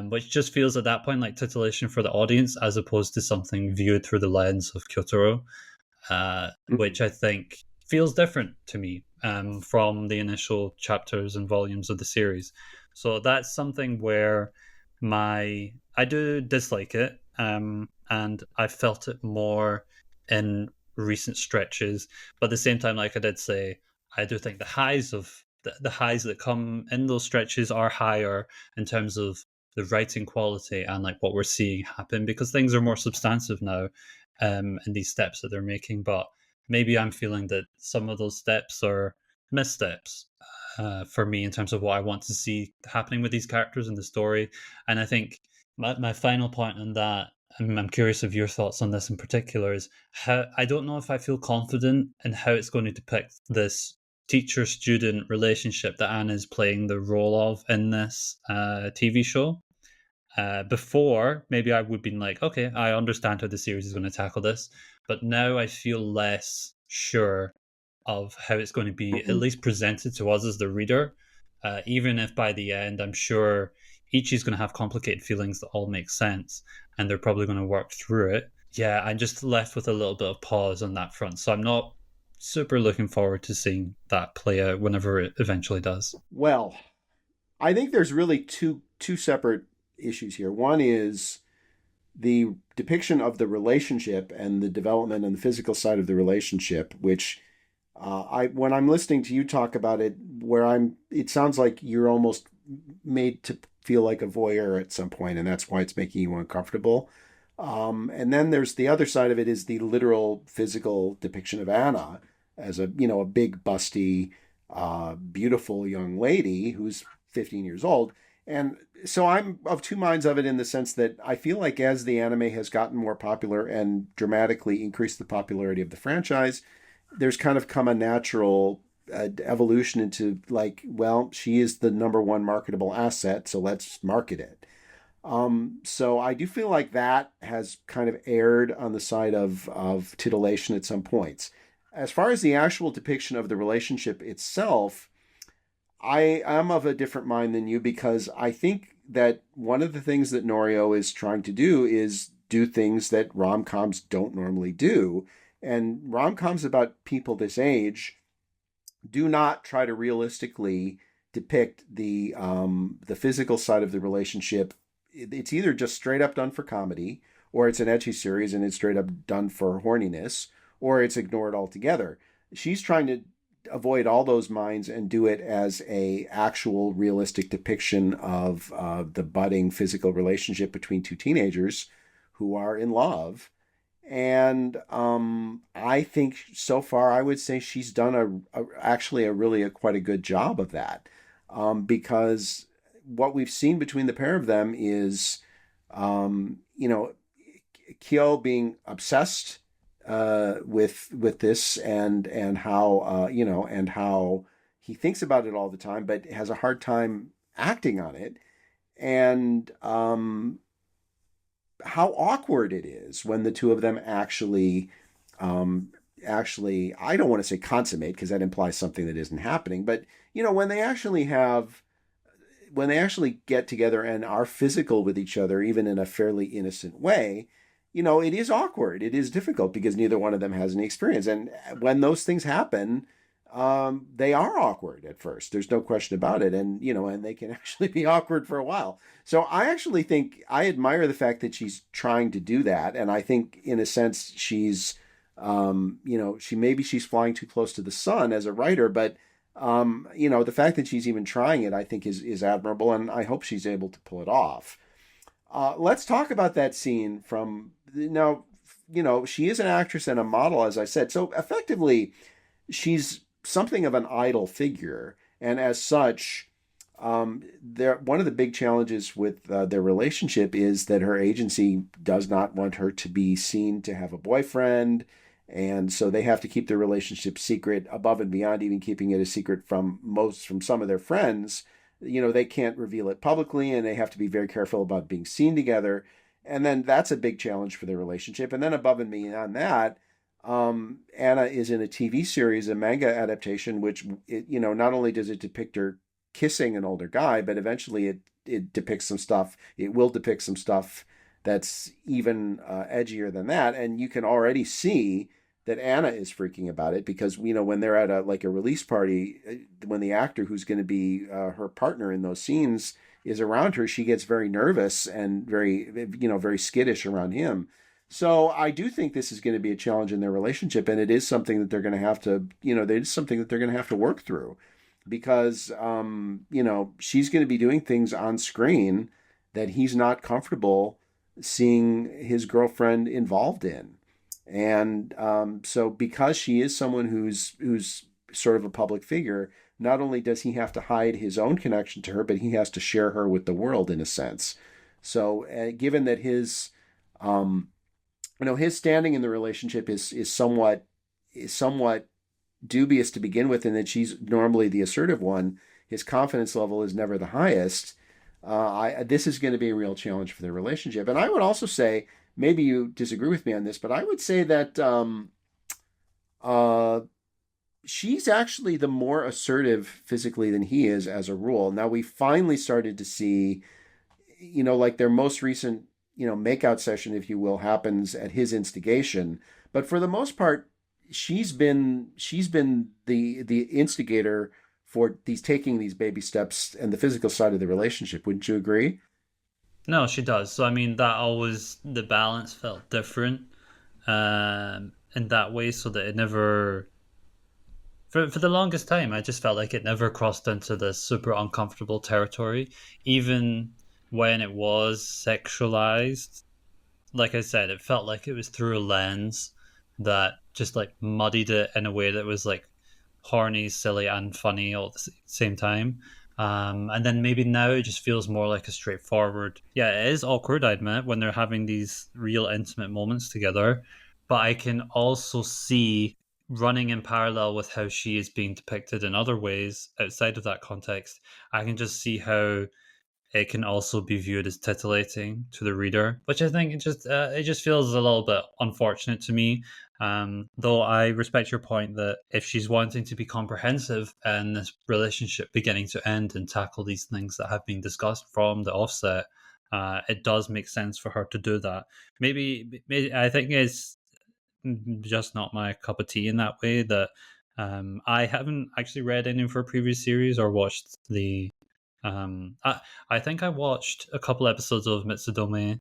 which just feels at that point like titillation for the audience as opposed to something viewed through the lens of Kyotaro, Mhm. which I think feels different to me from the initial chapters and volumes of the series. So that's something where I do dislike it, and I felt it more in recent stretches. But at the same time, like I did say, I do think the highs that come in those stretches are higher in terms of the writing quality and like what we're seeing happen because things are more substantive now in these steps that they're making. But maybe I'm feeling that some of those steps are missteps for me in terms of what I want to see happening with these characters in the story. And I think my final point on that, and I'm curious of your thoughts on this in particular, is how I don't know if I feel confident in how it's going to depict this teacher student relationship that Anna is playing the role of in this TV show. Before, maybe I would have been like, okay, I understand how the series is going to tackle this, but now I feel less sure of how it's going to be at least presented to us as the reader. Even if by the end, I'm sure Ichi's going to have complicated feelings that all make sense, and they're probably going to work through it. Yeah, I'm just left with a little bit of pause on that front. So I'm not super looking forward to seeing that play out whenever it eventually does. Well, I think there's really two separate issues here. One is the depiction of the relationship and the development and the physical side of the relationship, which I when I'm listening to you talk about it, it sounds like you're almost made to feel like a voyeur at some point, and that's why it's making you uncomfortable. And then there's the other side of it is the literal physical depiction of Anna as a big busty, beautiful young lady who's 15 years old. And so I'm of two minds of it in the sense that I feel like as the anime has gotten more popular and dramatically increased the popularity of the franchise, there's kind of come a natural evolution into like, well, she is the number one marketable asset, so let's market it. So I do feel like that has kind of erred on the side of titillation at some points. As far as the actual depiction of the relationship itself, I am of a different mind than you because I think that one of the things that Norio is trying to do is do things that rom-coms don't normally do. And rom-coms about people this age do not try to realistically depict the physical side of the relationship. It's either just straight up done for comedy, or it's an ecchi series and it's straight up done for horniness, or it's ignored altogether. She's trying to avoid all those minds and do it as a actual realistic depiction of the budding physical relationship between two teenagers who are in love. And I think so far I would say she's done actually quite a good job of that, because what we've seen between the pair of them is Kyo being obsessed with this and how and how he thinks about it all the time, but has a hard time acting on it, and how awkward it is when the two of them actually I don't want to say consummate because that implies something that isn't happening, but when they actually get together and are physical with each other, even in a fairly innocent way, it is awkward. It is difficult because neither one of them has any experience. And when those things happen, they are awkward at first. There's no question about it. And they can actually be awkward for a while. So I actually think I admire the fact that she's trying to do that. And I think in a sense, she's she's flying too close to the sun as a writer, but the fact that she's even trying it, I think is admirable. And I hope she's able to pull it off. Let's talk about that scene from now. She is an actress and a model, as I said. So effectively, she's something of an idol figure. And as such, one of the big challenges with their relationship is that her agency does not want her to be seen to have a boyfriend. And so they have to keep their relationship secret above and beyond even keeping it a secret from some of their friends. They can't reveal it publicly and they have to be very careful about being seen together. And then that's a big challenge for their relationship. And then above and beyond that, Anna is in a TV series, a manga adaptation, which, not only does it depict her kissing an older guy, but eventually it depicts some stuff. It will depict some stuff that's even edgier than that. And you can already see that Anna is freaking about it because, when they're at a release party, when the actor who's going to be her partner in those scenes is around her, she gets very nervous and very, very skittish around him. So I do think this is going to be a challenge in their relationship. And it is something that they're going to have to, it's something that they're going to have to work through because, she's going to be doing things on screen that he's not comfortable seeing his girlfriend involved in. And so because she is someone who's sort of a public figure, not only does he have to hide his own connection to her, but he has to share her with the world in a sense. So given that his standing in the relationship is somewhat dubious to begin with, and that she's normally the assertive one, his confidence level is never the highest. This is going to be a real challenge for their relationship. And I would also say, maybe you disagree with me on this, but I would say that uh, she's actually the more assertive physically than he is as a rule. Now we finally started to see, like their most recent, makeout session, if you will, happens at his instigation. But for the most part, she's been the instigator for these taking these baby steps and the physical side of the relationship. Wouldn't you agree? No, she does. So I mean, that always the balance felt different in that way, so that it never for the longest time, I just felt like it never crossed into this super uncomfortable territory, even when it was sexualized. Like I said, it felt like it was through a lens that just like muddied it in a way that was like horny, silly, and funny all at the same time. And then maybe now it just feels more like a straightforward. Yeah, it is awkward, I admit, when they're having these real intimate moments together. But I can also see running in parallel with how she is being depicted in other ways outside of that context. I can just see how it can also be viewed as titillating to the reader, which I think it just feels a little bit unfortunate to me. Though I respect your point that if she's wanting to be comprehensive in this relationship beginning to end and tackle these things that have been discussed from the offset, it does make sense for her to do that. Maybe I think it's just not my cup of tea in that way. That I haven't actually read any of her previous series or watched the I think I watched a couple episodes of Mitsudome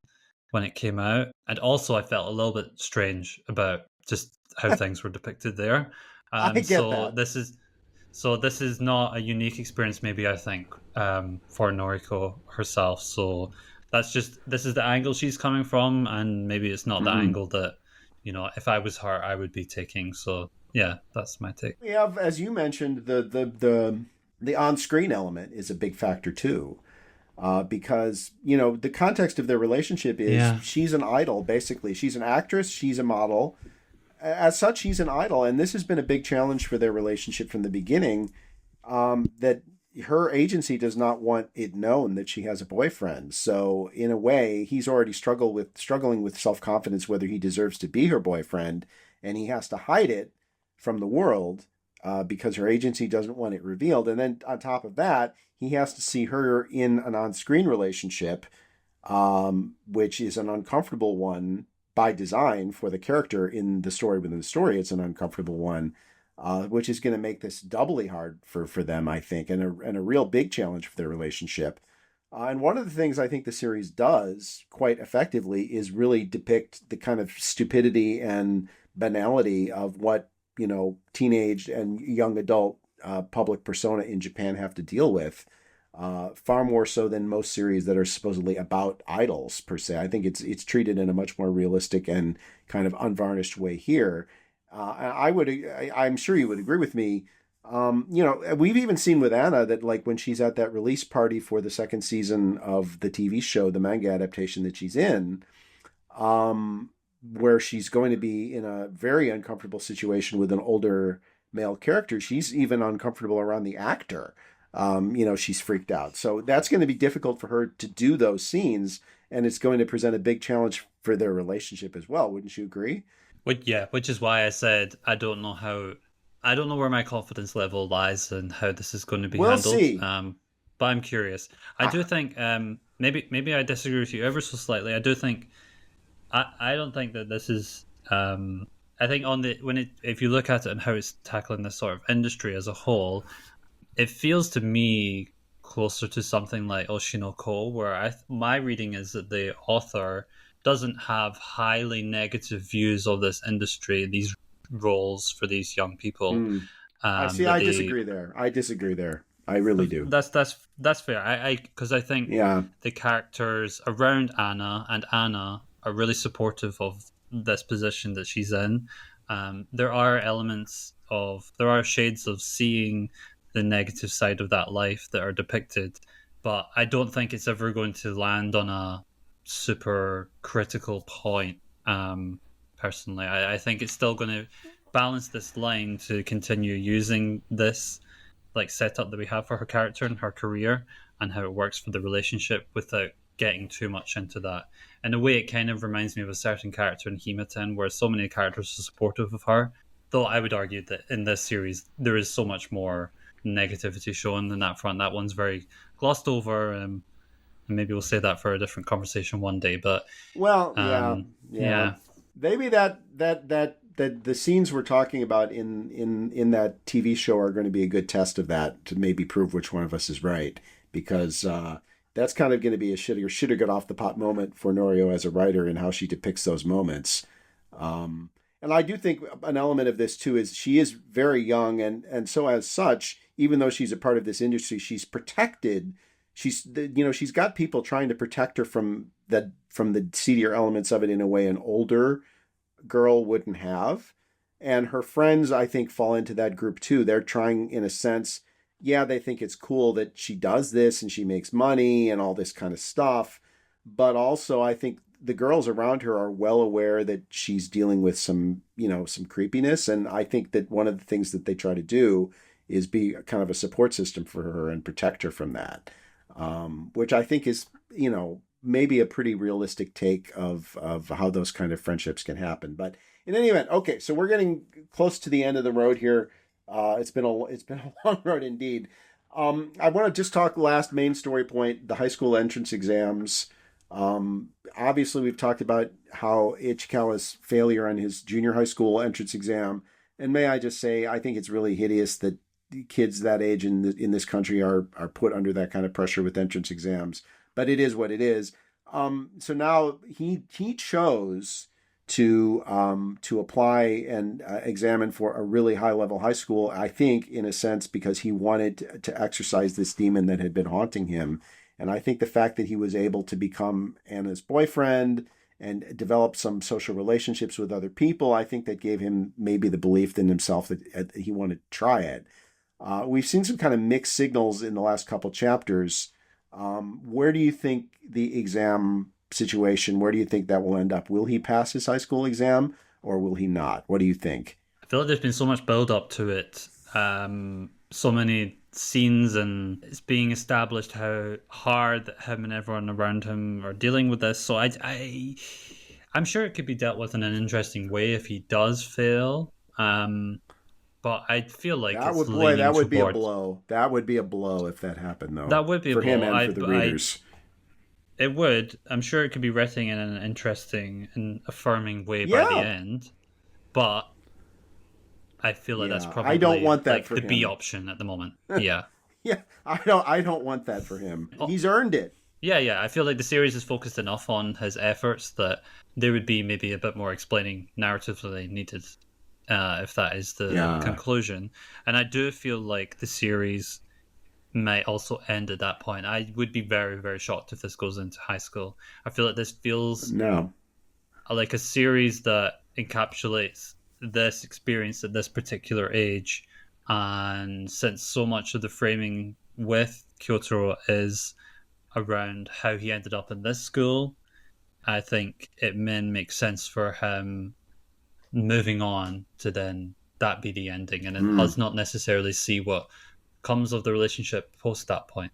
when it came out, and also I felt a little bit strange about just how things were depicted there. I Um, get so that. this is so this is not a unique experience, maybe I think, for Noriko herself. So this is the angle she's coming from, and maybe it's not the Mm-hmm. angle that if I was her, I would be taking. So yeah, that's my take. We have, as you mentioned, the on-screen element is a big factor too, because the context of their relationship is Yeah. she's an idol. Basically, she's an actress, she's a model. As such, he's an idol, and this has been a big challenge for their relationship from the beginning. That her agency does not want it known that she has a boyfriend. So in a way, he's already struggling with self confidence whether he deserves to be her boyfriend, and he has to hide it from the world because her agency doesn't want it revealed. And then on top of that, he has to see her in an on screen relationship, which is an uncomfortable one by design for the character in the story within the story. It's an uncomfortable one, which is going to make this doubly hard for them, I think, and a real big challenge for their relationship. And one of the things I think the series does quite effectively is really depict the kind of stupidity and banality of what teenage and young adult public persona in Japan have to deal with. Far more so than most series that are supposedly about idols per se. I think it's treated in a much more realistic and kind of unvarnished way here. I'm sure you would agree with me. We've even seen with Anna that like when she's at that release party for the second season of the TV show, the manga adaptation that she's in, where she's going to be in a very uncomfortable situation with an older male character. She's even uncomfortable around the actor. She's freaked out. So that's going to be difficult for her to do those scenes, and it's going to present a big challenge for their relationship as well. Wouldn't you agree? Which is why I said I don't know where my confidence level lies and how this is going to be We'll handled. see. But I'm curious. I I, do think maybe I disagree with you ever so slightly. I do think I don't think that this is. I think on the when it if you look at it and how it's tackling this sort of industry as a whole, it feels to me closer to something like Oshinoko, where my reading is that the author doesn't have highly negative views of this industry, these roles for these young people. hmm, I see. That I they disagree there. I disagree there. I really do. that's fair. I because I think Yeah. the characters around Anna and Anna are really supportive of this position that she's in. There are shades of seeing the negative side of that life that are depicted, but I don't think it's ever going to land on a super critical point. Personally, I think it's still going to balance this line to continue using this like setup that we have for her character and her career and how it works for the relationship without getting too much into that. In a way, it kind of reminds me of a certain character in Himatan where so many characters are supportive of her. Though I would argue that in this series, there is so much more negativity shown in that front. That one's very glossed over. And maybe we'll say that for a different conversation one day. But Well, yeah, yeah. yeah, Maybe that the scenes we're talking about in that TV show are going to be a good test of that to maybe prove which one of us is right, because that's kind of going to be a should have got off the pot moment for Norio as a writer and how she depicts those moments. And I do think an element of this too is she is very young, and so as such, even though she's a part of this industry, she's protected. She's got people trying to protect her from the seedier elements of it in a way an older girl wouldn't have. And her friends, I think, fall into that group too. They're trying, in a sense, yeah, they think it's cool that she does this and she makes money and all this kind of stuff. But also, I think the girls around her are well aware that she's dealing with some creepiness. And I think that one of the things that they try to do is be kind of a support system for her and protect her from that. Which I think is, maybe a pretty realistic take of how those kind of friendships can happen. But in any event, okay, so we're getting close to the end of the road here. It's been a long road indeed. I want to just talk last main story point, the high school entrance exams. Obviously, we've talked about how Ichikawa's failure on his junior high school entrance exam. And may I just say, I think it's really hideous that kids that age in this country are put under that kind of pressure with entrance exams. But it is what it is. So now he chose to apply and examine for a really high level high school. I think in a sense because he wanted to exorcise this demon that had been haunting him. And I think the fact that he was able to become Anna's boyfriend and develop some social relationships with other people, I think that gave him maybe the belief in himself that he wanted to try it. We've seen some kind of mixed signals in the last couple chapters. Where do you think the exam situation, where do you think that will end up? Will he pass his high school exam or will he not? What do you think? I feel like there's been so much build up to it. So many scenes, and it's being established how hard him and everyone around him are dealing with this. So I'm sure it could be dealt with in an interesting way if he does fail. But I feel like that it's that would be a towards... blow. That would be a blow if that happened, though. That would be a for blow. him and for the readers. It would. I'm sure it could be written in an interesting and affirming way by the end. But I feel like that's probably I don't want that for the him. B option at the moment. Yeah. Yeah, I don't want that for him. He's earned it. Yeah. I feel like the series is focused enough on his efforts that there would be maybe a bit more explaining narratively needed. If that is the conclusion. And I do feel like the series might also end at that point. I would be very, very shocked if this goes into high school. I feel like this feels like a series that encapsulates this experience at this particular age. And since so much of the framing with Kyoutarou is around how he ended up in this school, I think it may make sense for him moving on to then that be the ending, and then us not necessarily see what comes of the relationship post that point.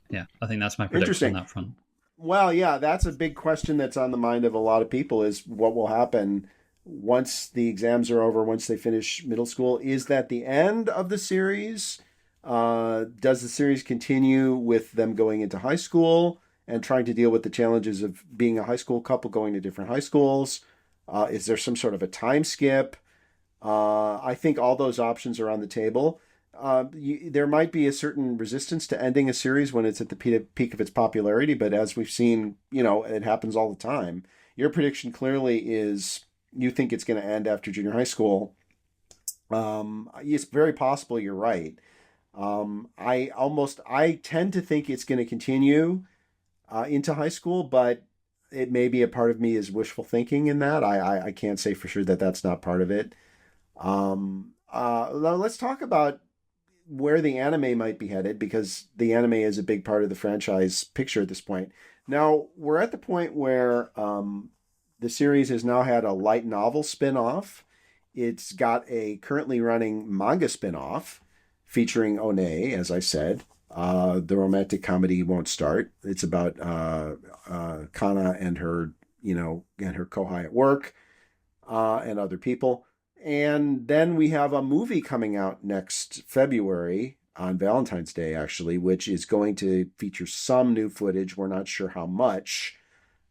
Yeah, I think that's my prediction on that front. Well, yeah, that's a big question that's on the mind of a lot of people is what will happen once the exams are over, once they finish middle school. Is that the end of the series? Does the series continue with them going into high school and trying to deal with the challenges of being a high school couple going to different high schools? Is there some sort of a time skip? I think all those options are on the table. There might be a certain resistance to ending a series when it's at the peak of its popularity, but as we've seen, it happens all the time. Your prediction clearly is you think it's going to end after junior high school. It's very possible you're right. I tend to think it's going to continue into high school, but it may be a part of me is wishful thinking in that. I can't say for sure that that's not part of it. Let's talk about where the anime might be headed, because the anime is a big part of the franchise picture at this point. Now, we're at the point where the series has now had a light novel spin-off. It's got a currently running manga spin-off. featuring One, as I said. The romantic comedy won't start. It's about Kana and her, and her kohai at work, and other people. And then we have a movie coming out next February on Valentine's Day, actually, which is going to feature some new footage. We're not sure how much,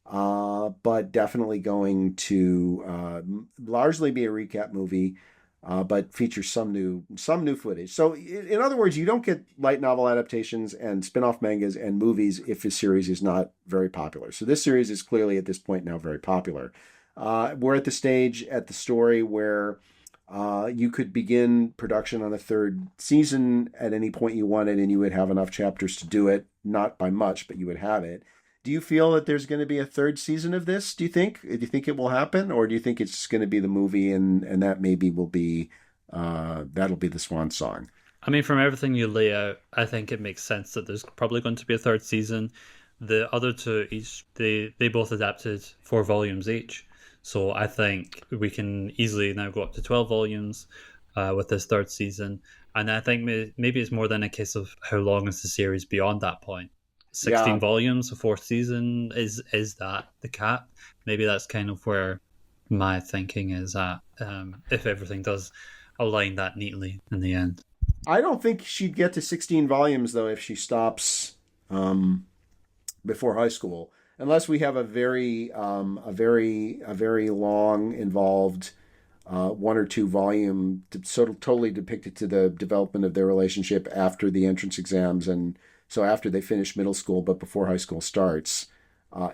but definitely going to largely be a recap movie, but feature some new footage. So, in other words, you don't get light novel adaptations and spin-off mangas and movies if a series is not very popular. So this series is clearly at this point now very popular. We're at the stage at the story where you could begin production on a third season at any point you wanted, and you would have enough chapters to do it. Not by much, but you would have it. Do you feel that there's going to be a third season of this? Do you think? Do you think it will happen, or do you think it's going to be the movie, and that maybe will be that'll be the swan song? I mean, from everything you lay out, I think it makes sense that there's probably going to be a third season. The other two each they both adapted 4 volumes each, so I think we can easily now go up to 12 volumes with this third season. And I think maybe it's more than a case of how long is the series beyond that point. 16 Yeah, volumes, a fourth season, is that the cap? Maybe that's kind of where my thinking is at. If everything does align that neatly in the end. I don't think she'd get to 16 volumes though if she stops before high school, unless we have a very long, involved 1 or 2 volume sort of totally depicted to the development of their relationship after the entrance exams, and so after they finish middle school but before high school starts.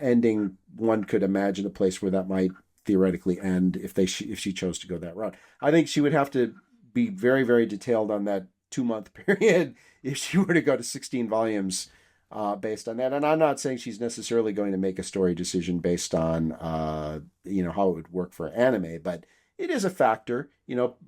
Ending, one could imagine a place where that might theoretically end if she chose to go that route. I think she would have to be very, very detailed on that 2 month period if she were to go to 16 volumes based on that. And I'm not saying she's necessarily going to make a story decision based on how it would work for anime, but it is a factor.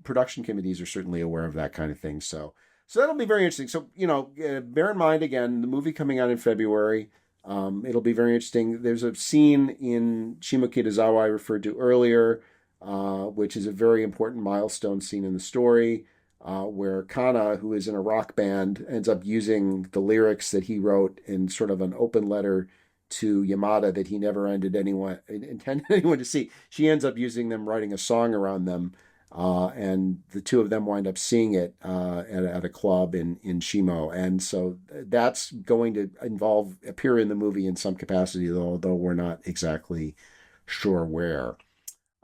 Production committees are certainly aware of that kind of thing. So that'll be very interesting. So bear in mind again the movie coming out in February. It'll be very interesting. There's a scene in Shimokitazawa I referred to earlier, which is a very important milestone scene in the story, where Kana, who is in a rock band, ends up using the lyrics that he wrote in sort of an open letter to Yamada that he never intended anyone to see. She ends up using them, writing a song around them, and the two of them wind up seeing it at a club in Shimo. And so that's going to appear in the movie in some capacity, although we're not exactly sure where.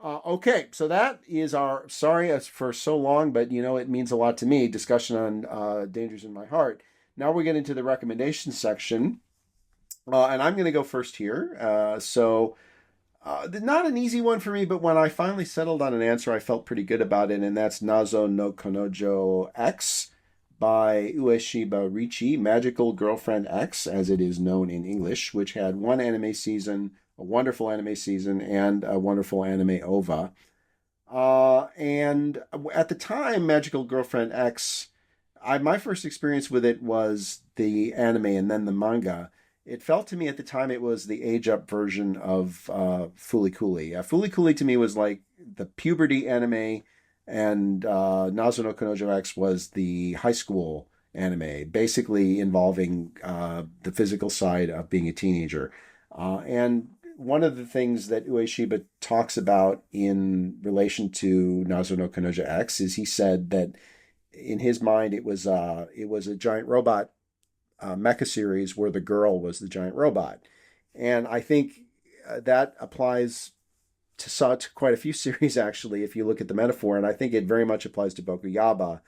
Okay, so that is our, sorry for so long, but it means a lot to me, discussion on Dangers in My Heart. Now we get into the recommendation section, and I'm going to go first here. Not an easy one for me, but when I finally settled on an answer, I felt pretty good about it, and that's Nazo no Konojo X by Ueshiba Riichi, Magical Girlfriend X, as it is known in English, which had one anime season, a wonderful anime season, and a wonderful anime OVA. And at the time, Magical Girlfriend X, my first experience with it was the anime and then the manga. It felt to me at the time it was the age-up version of Fooly-Cooly. Fooly-Cooly to me was like the puberty anime, and Nazo no Kanojo X was the high school anime, basically involving the physical side of being a teenager. And one of the things that Ueshiba talks about in relation to Nazo no Kanojo X is he said that in his mind it was a giant robot mecha series where the girl was the giant robot. And I think that applies to quite a few series, actually, if you look at the metaphor. And I think it very much applies to Bokuyaba.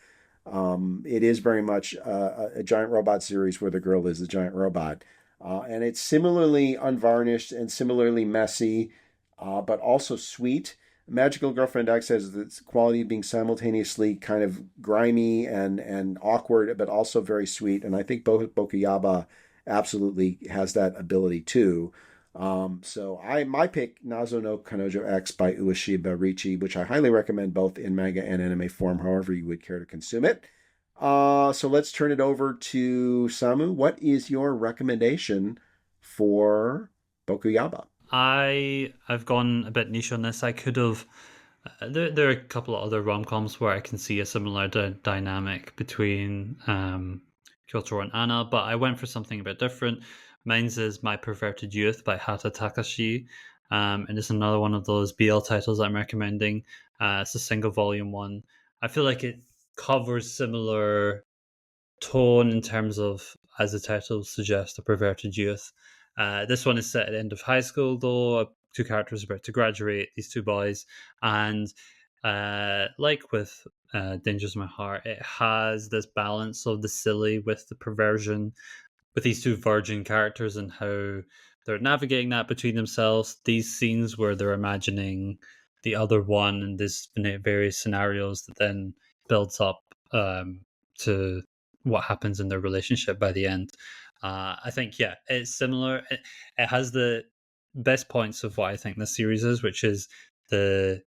It is very much a giant robot series where the girl is the giant robot. And it's similarly unvarnished and similarly messy, but also sweet. Magical Girlfriend X has the quality of being simultaneously kind of grimy and awkward, but also very sweet. And I think Bokuyaba absolutely has that ability too. So my pick, Nazo no Kanojo X by Ueshiba Riichi, which I highly recommend both in manga and anime form, however you would care to consume it. So let's turn it over to Samu. What is your recommendation for Bokuyaba? I've gone a bit niche on this. I could have There are a couple of other rom coms where I can see a similar dynamic between Kyoutarou and Anna, but I went for something a bit different. Mine's is My Perverted Youth by Hata Takashi, and it's another one of those BL titles I'm recommending. It's a single volume one. I feel like it covers similar tone in terms of, as the title suggests, a perverted youth. This one is set at the end of high school, though. Two characters are about to graduate, these two boys. And like with Dangers in My Heart, it has this balance of the silly with the perversion, with these two virgin characters and how they're navigating that between themselves. These scenes where they're imagining the other one and this various scenarios that then builds up to what happens in their relationship by the end. I think, yeah, it's similar. It has the best points of what I think this series is, which is the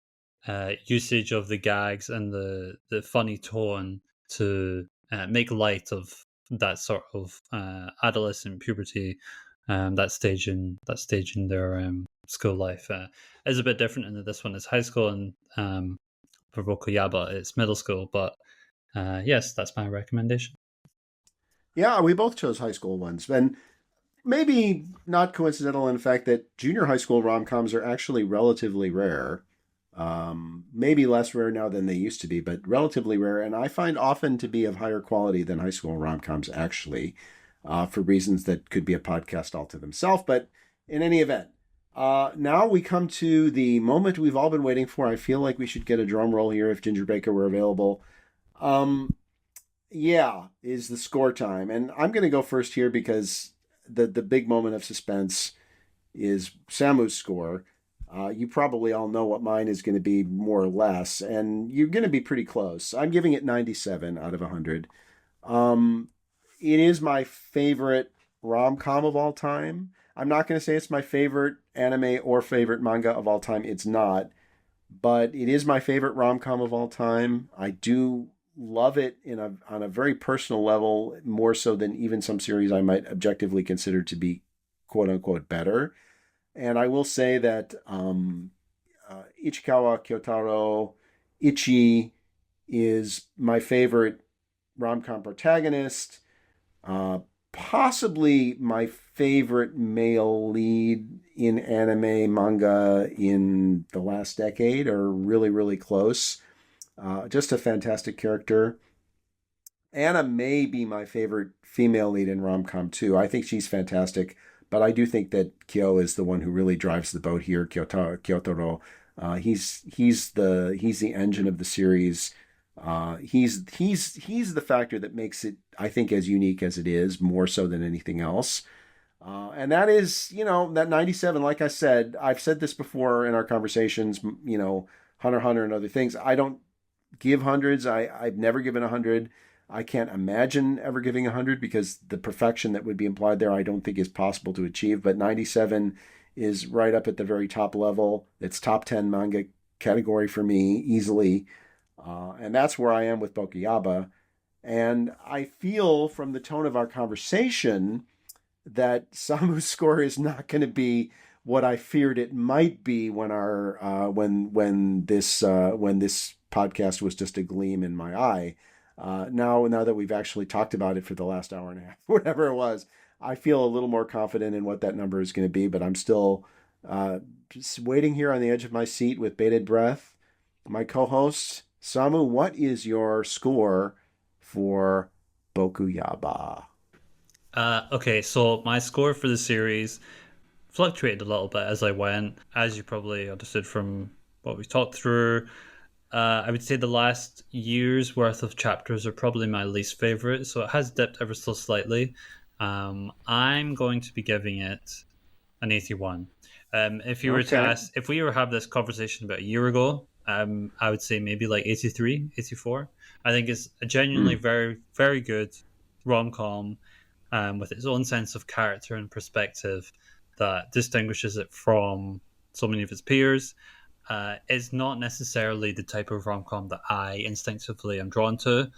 usage of the gags and the funny tone to make light of that sort of adolescent puberty, that stage in their school life is a bit different in that this one is high school, and for Bokuyaba it's middle school. But yes, that's my recommendation. Yeah, we both chose high school ones. And maybe not coincidental in the fact that junior high school rom coms are actually relatively rare. Maybe less rare now than they used to be, but relatively rare. And I find often to be of higher quality than high school rom coms, actually, for reasons that could be a podcast all to themselves. But in any event, now we come to the moment we've all been waiting for. I feel like we should get a drum roll here if Ginger Baker were available. Um, yeah, is the score time. And I'm going to go first here because the big moment of suspense is Samu's score. You probably all know what mine is going to be more or less, and you're going to be pretty close. I'm giving it 97 out of 100. Um, it is my favorite rom com of all time. I'm not going to say it's my favorite anime or favorite manga of all time. It's not, but it is my favorite rom com of all time. I do love it on a very personal level, more so than even some series I might objectively consider to be quote unquote better. And I will say that Ichikawa Kyoutarou Ichi is my favorite rom com protagonist. Uh, Possibly my favorite male lead in anime manga in the last decade, or really, really close. Just a fantastic character. Anna may be my favorite female lead in rom com too. I think she's fantastic, but I do think that Kyo is the one who really drives the boat here. Kyotaro, he's the engine of the series. He's the factor that makes it, I think, as unique as it is, more so than anything else. And that is, that 97. Like I said, I've said this before in our conversations. Hunter x Hunter and other things. I don't give hundreds. I've never given 100. I can't imagine ever giving 100 because the perfection that would be implied there I don't think is possible to achieve. But 97 is right up at the very top level. It's top 10 manga category for me easily. And that's where I am with Bokuyaba. And I feel from the tone of our conversation that Samu's score is not going to be what I feared it might be when our when this podcast was just a gleam in my eye. Now that we've actually talked about it for the last hour and a half, whatever it was, I feel a little more confident in what that number is going to be. But I'm still just waiting here on the edge of my seat with bated breath. My co-host Samu, what is your score for Bokuyaba? Okay, so my score for the series fluctuated a little bit as I went, as you probably understood from what we talked through. I would say the last year's worth of chapters are probably my least favorite, so it has dipped ever so slightly. I'm going to be giving it an 81. If you were to Okay. ask, if we were to have this conversation about a year ago, I would say maybe like 83, 84. I think it's a genuinely Hmm. very, very good rom com with its own sense of character and perspective that distinguishes it from so many of its peers. It's not necessarily the type of rom com that I instinctively am drawn to.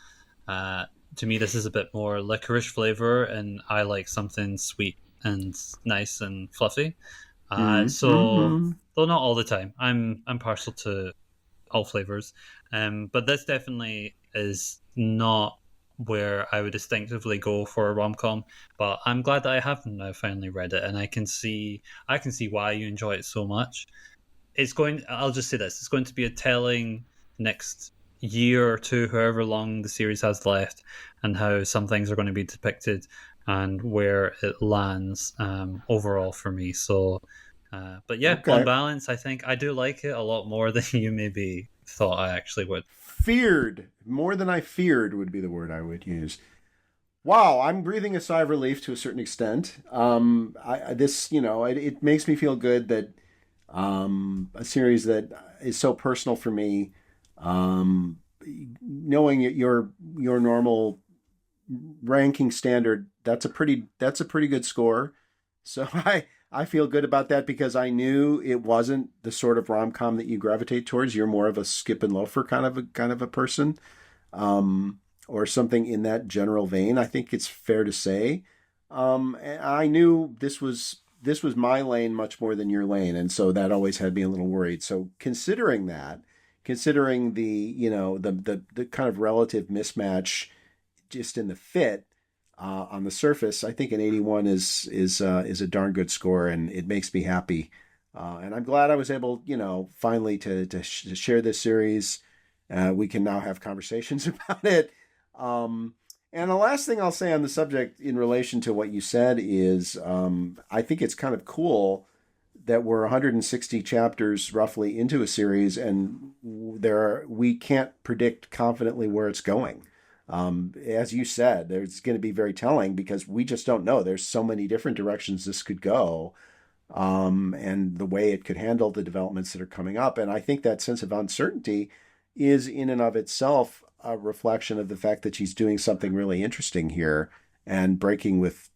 Uh, to me, this is a bit more licorice flavor, and I like something sweet and nice and fluffy. Hmm. So, Hmm. though not all the time, I'm partial to all flavors. But this definitely is not where I would distinctively go for a rom com. But I'm glad that I have now finally read it, and I can see why you enjoy it so much. It's going. I'll just say this: it's going to be a telling next year or two, however long the series has left, and how some things are going to be depicted and where it lands overall for me. So, but yeah, on Okay. balance, I think I do like it a lot more than you maybe thought I actually would. Feared. More than I feared would be the word I would use. Wow, I'm breathing a sigh of relief to a certain extent. This, it makes me feel good that a series that is so personal for me, um, knowing your normal ranking standard, that's a pretty good score. So I feel good about that because I knew it wasn't the sort of rom com that you gravitate towards. You're more of a skip and loafer kind of a person, or something in that general vein. I think it's fair to say. And I knew this was my lane much more than your lane, and so that always had me a little worried. So considering that, considering the the kind of relative mismatch just in the fit on the surface, I think an 81 is a darn good score, and it makes me happy. And I'm glad I was able, finally to share this series. We can now have conversations about it. And the last thing I'll say on the subject in relation to what you said is I think it's kind of cool that we're 160 chapters roughly into a series, and we can't predict confidently where it's going. As you said, there's going to be very telling because we just don't know. There's so many different directions this could go, and the way it could handle the developments that are coming up. And I think that sense of uncertainty is in and of itself a reflection of the fact that she's doing something really interesting here and breaking with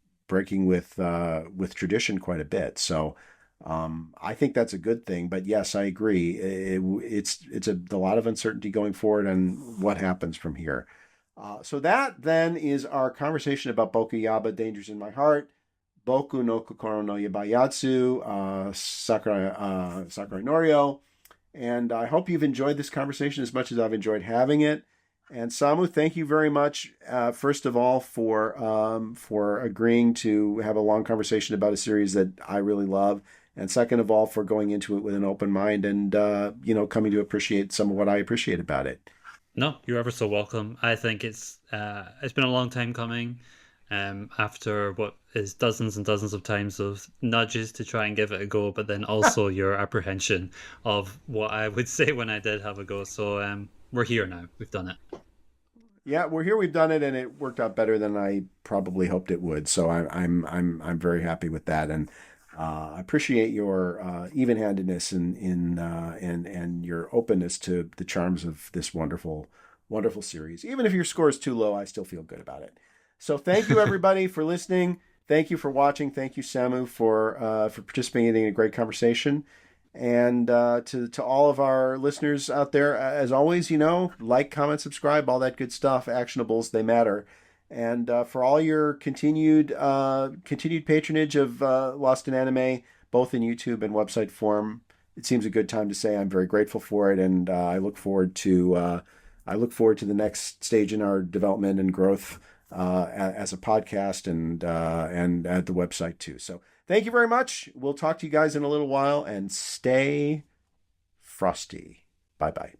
tradition quite a bit. So I think that's a good thing. But yes, I agree. It's a lot of uncertainty going forward and what happens from here. So that then is our conversation about Bokuyaba, Dangers in My Heart, Boku no Kokoro no Yabayatsu, Sakurai Norio. And I hope you've enjoyed this conversation as much as I've enjoyed having it. And Samu, thank you very much, first of all, for agreeing to have a long conversation about a series that I really love. And second of all, for going into it with an open mind and, coming to appreciate some of what I appreciate about it. No, you're ever so welcome. I think it's been a long time coming. After what is dozens and dozens of times of nudges to try and give it a go, but then also your apprehension of what I would say when I did have a go. So we're here now. We've done it. Yeah, we're here. We've done it, and it worked out better than I probably hoped it would. So I'm very happy with that, and I appreciate your even-handedness and your openness to the charms of this wonderful series. Even if your score is too low, I still feel good about it. So thank you everybody for listening. Thank you for watching. Thank you, Samu, for participating in a great conversation. And to all of our listeners out there, as always, like, comment, subscribe, all that good stuff. Actionables, they matter. And for all your continued patronage of Lost in Anime, both in YouTube and website form, it seems a good time to say I'm very grateful for it, and I look forward to the next stage in our development and growth as a podcast and at the website too. So thank you very much. We'll talk to you guys in a little while, and stay frosty. Bye bye.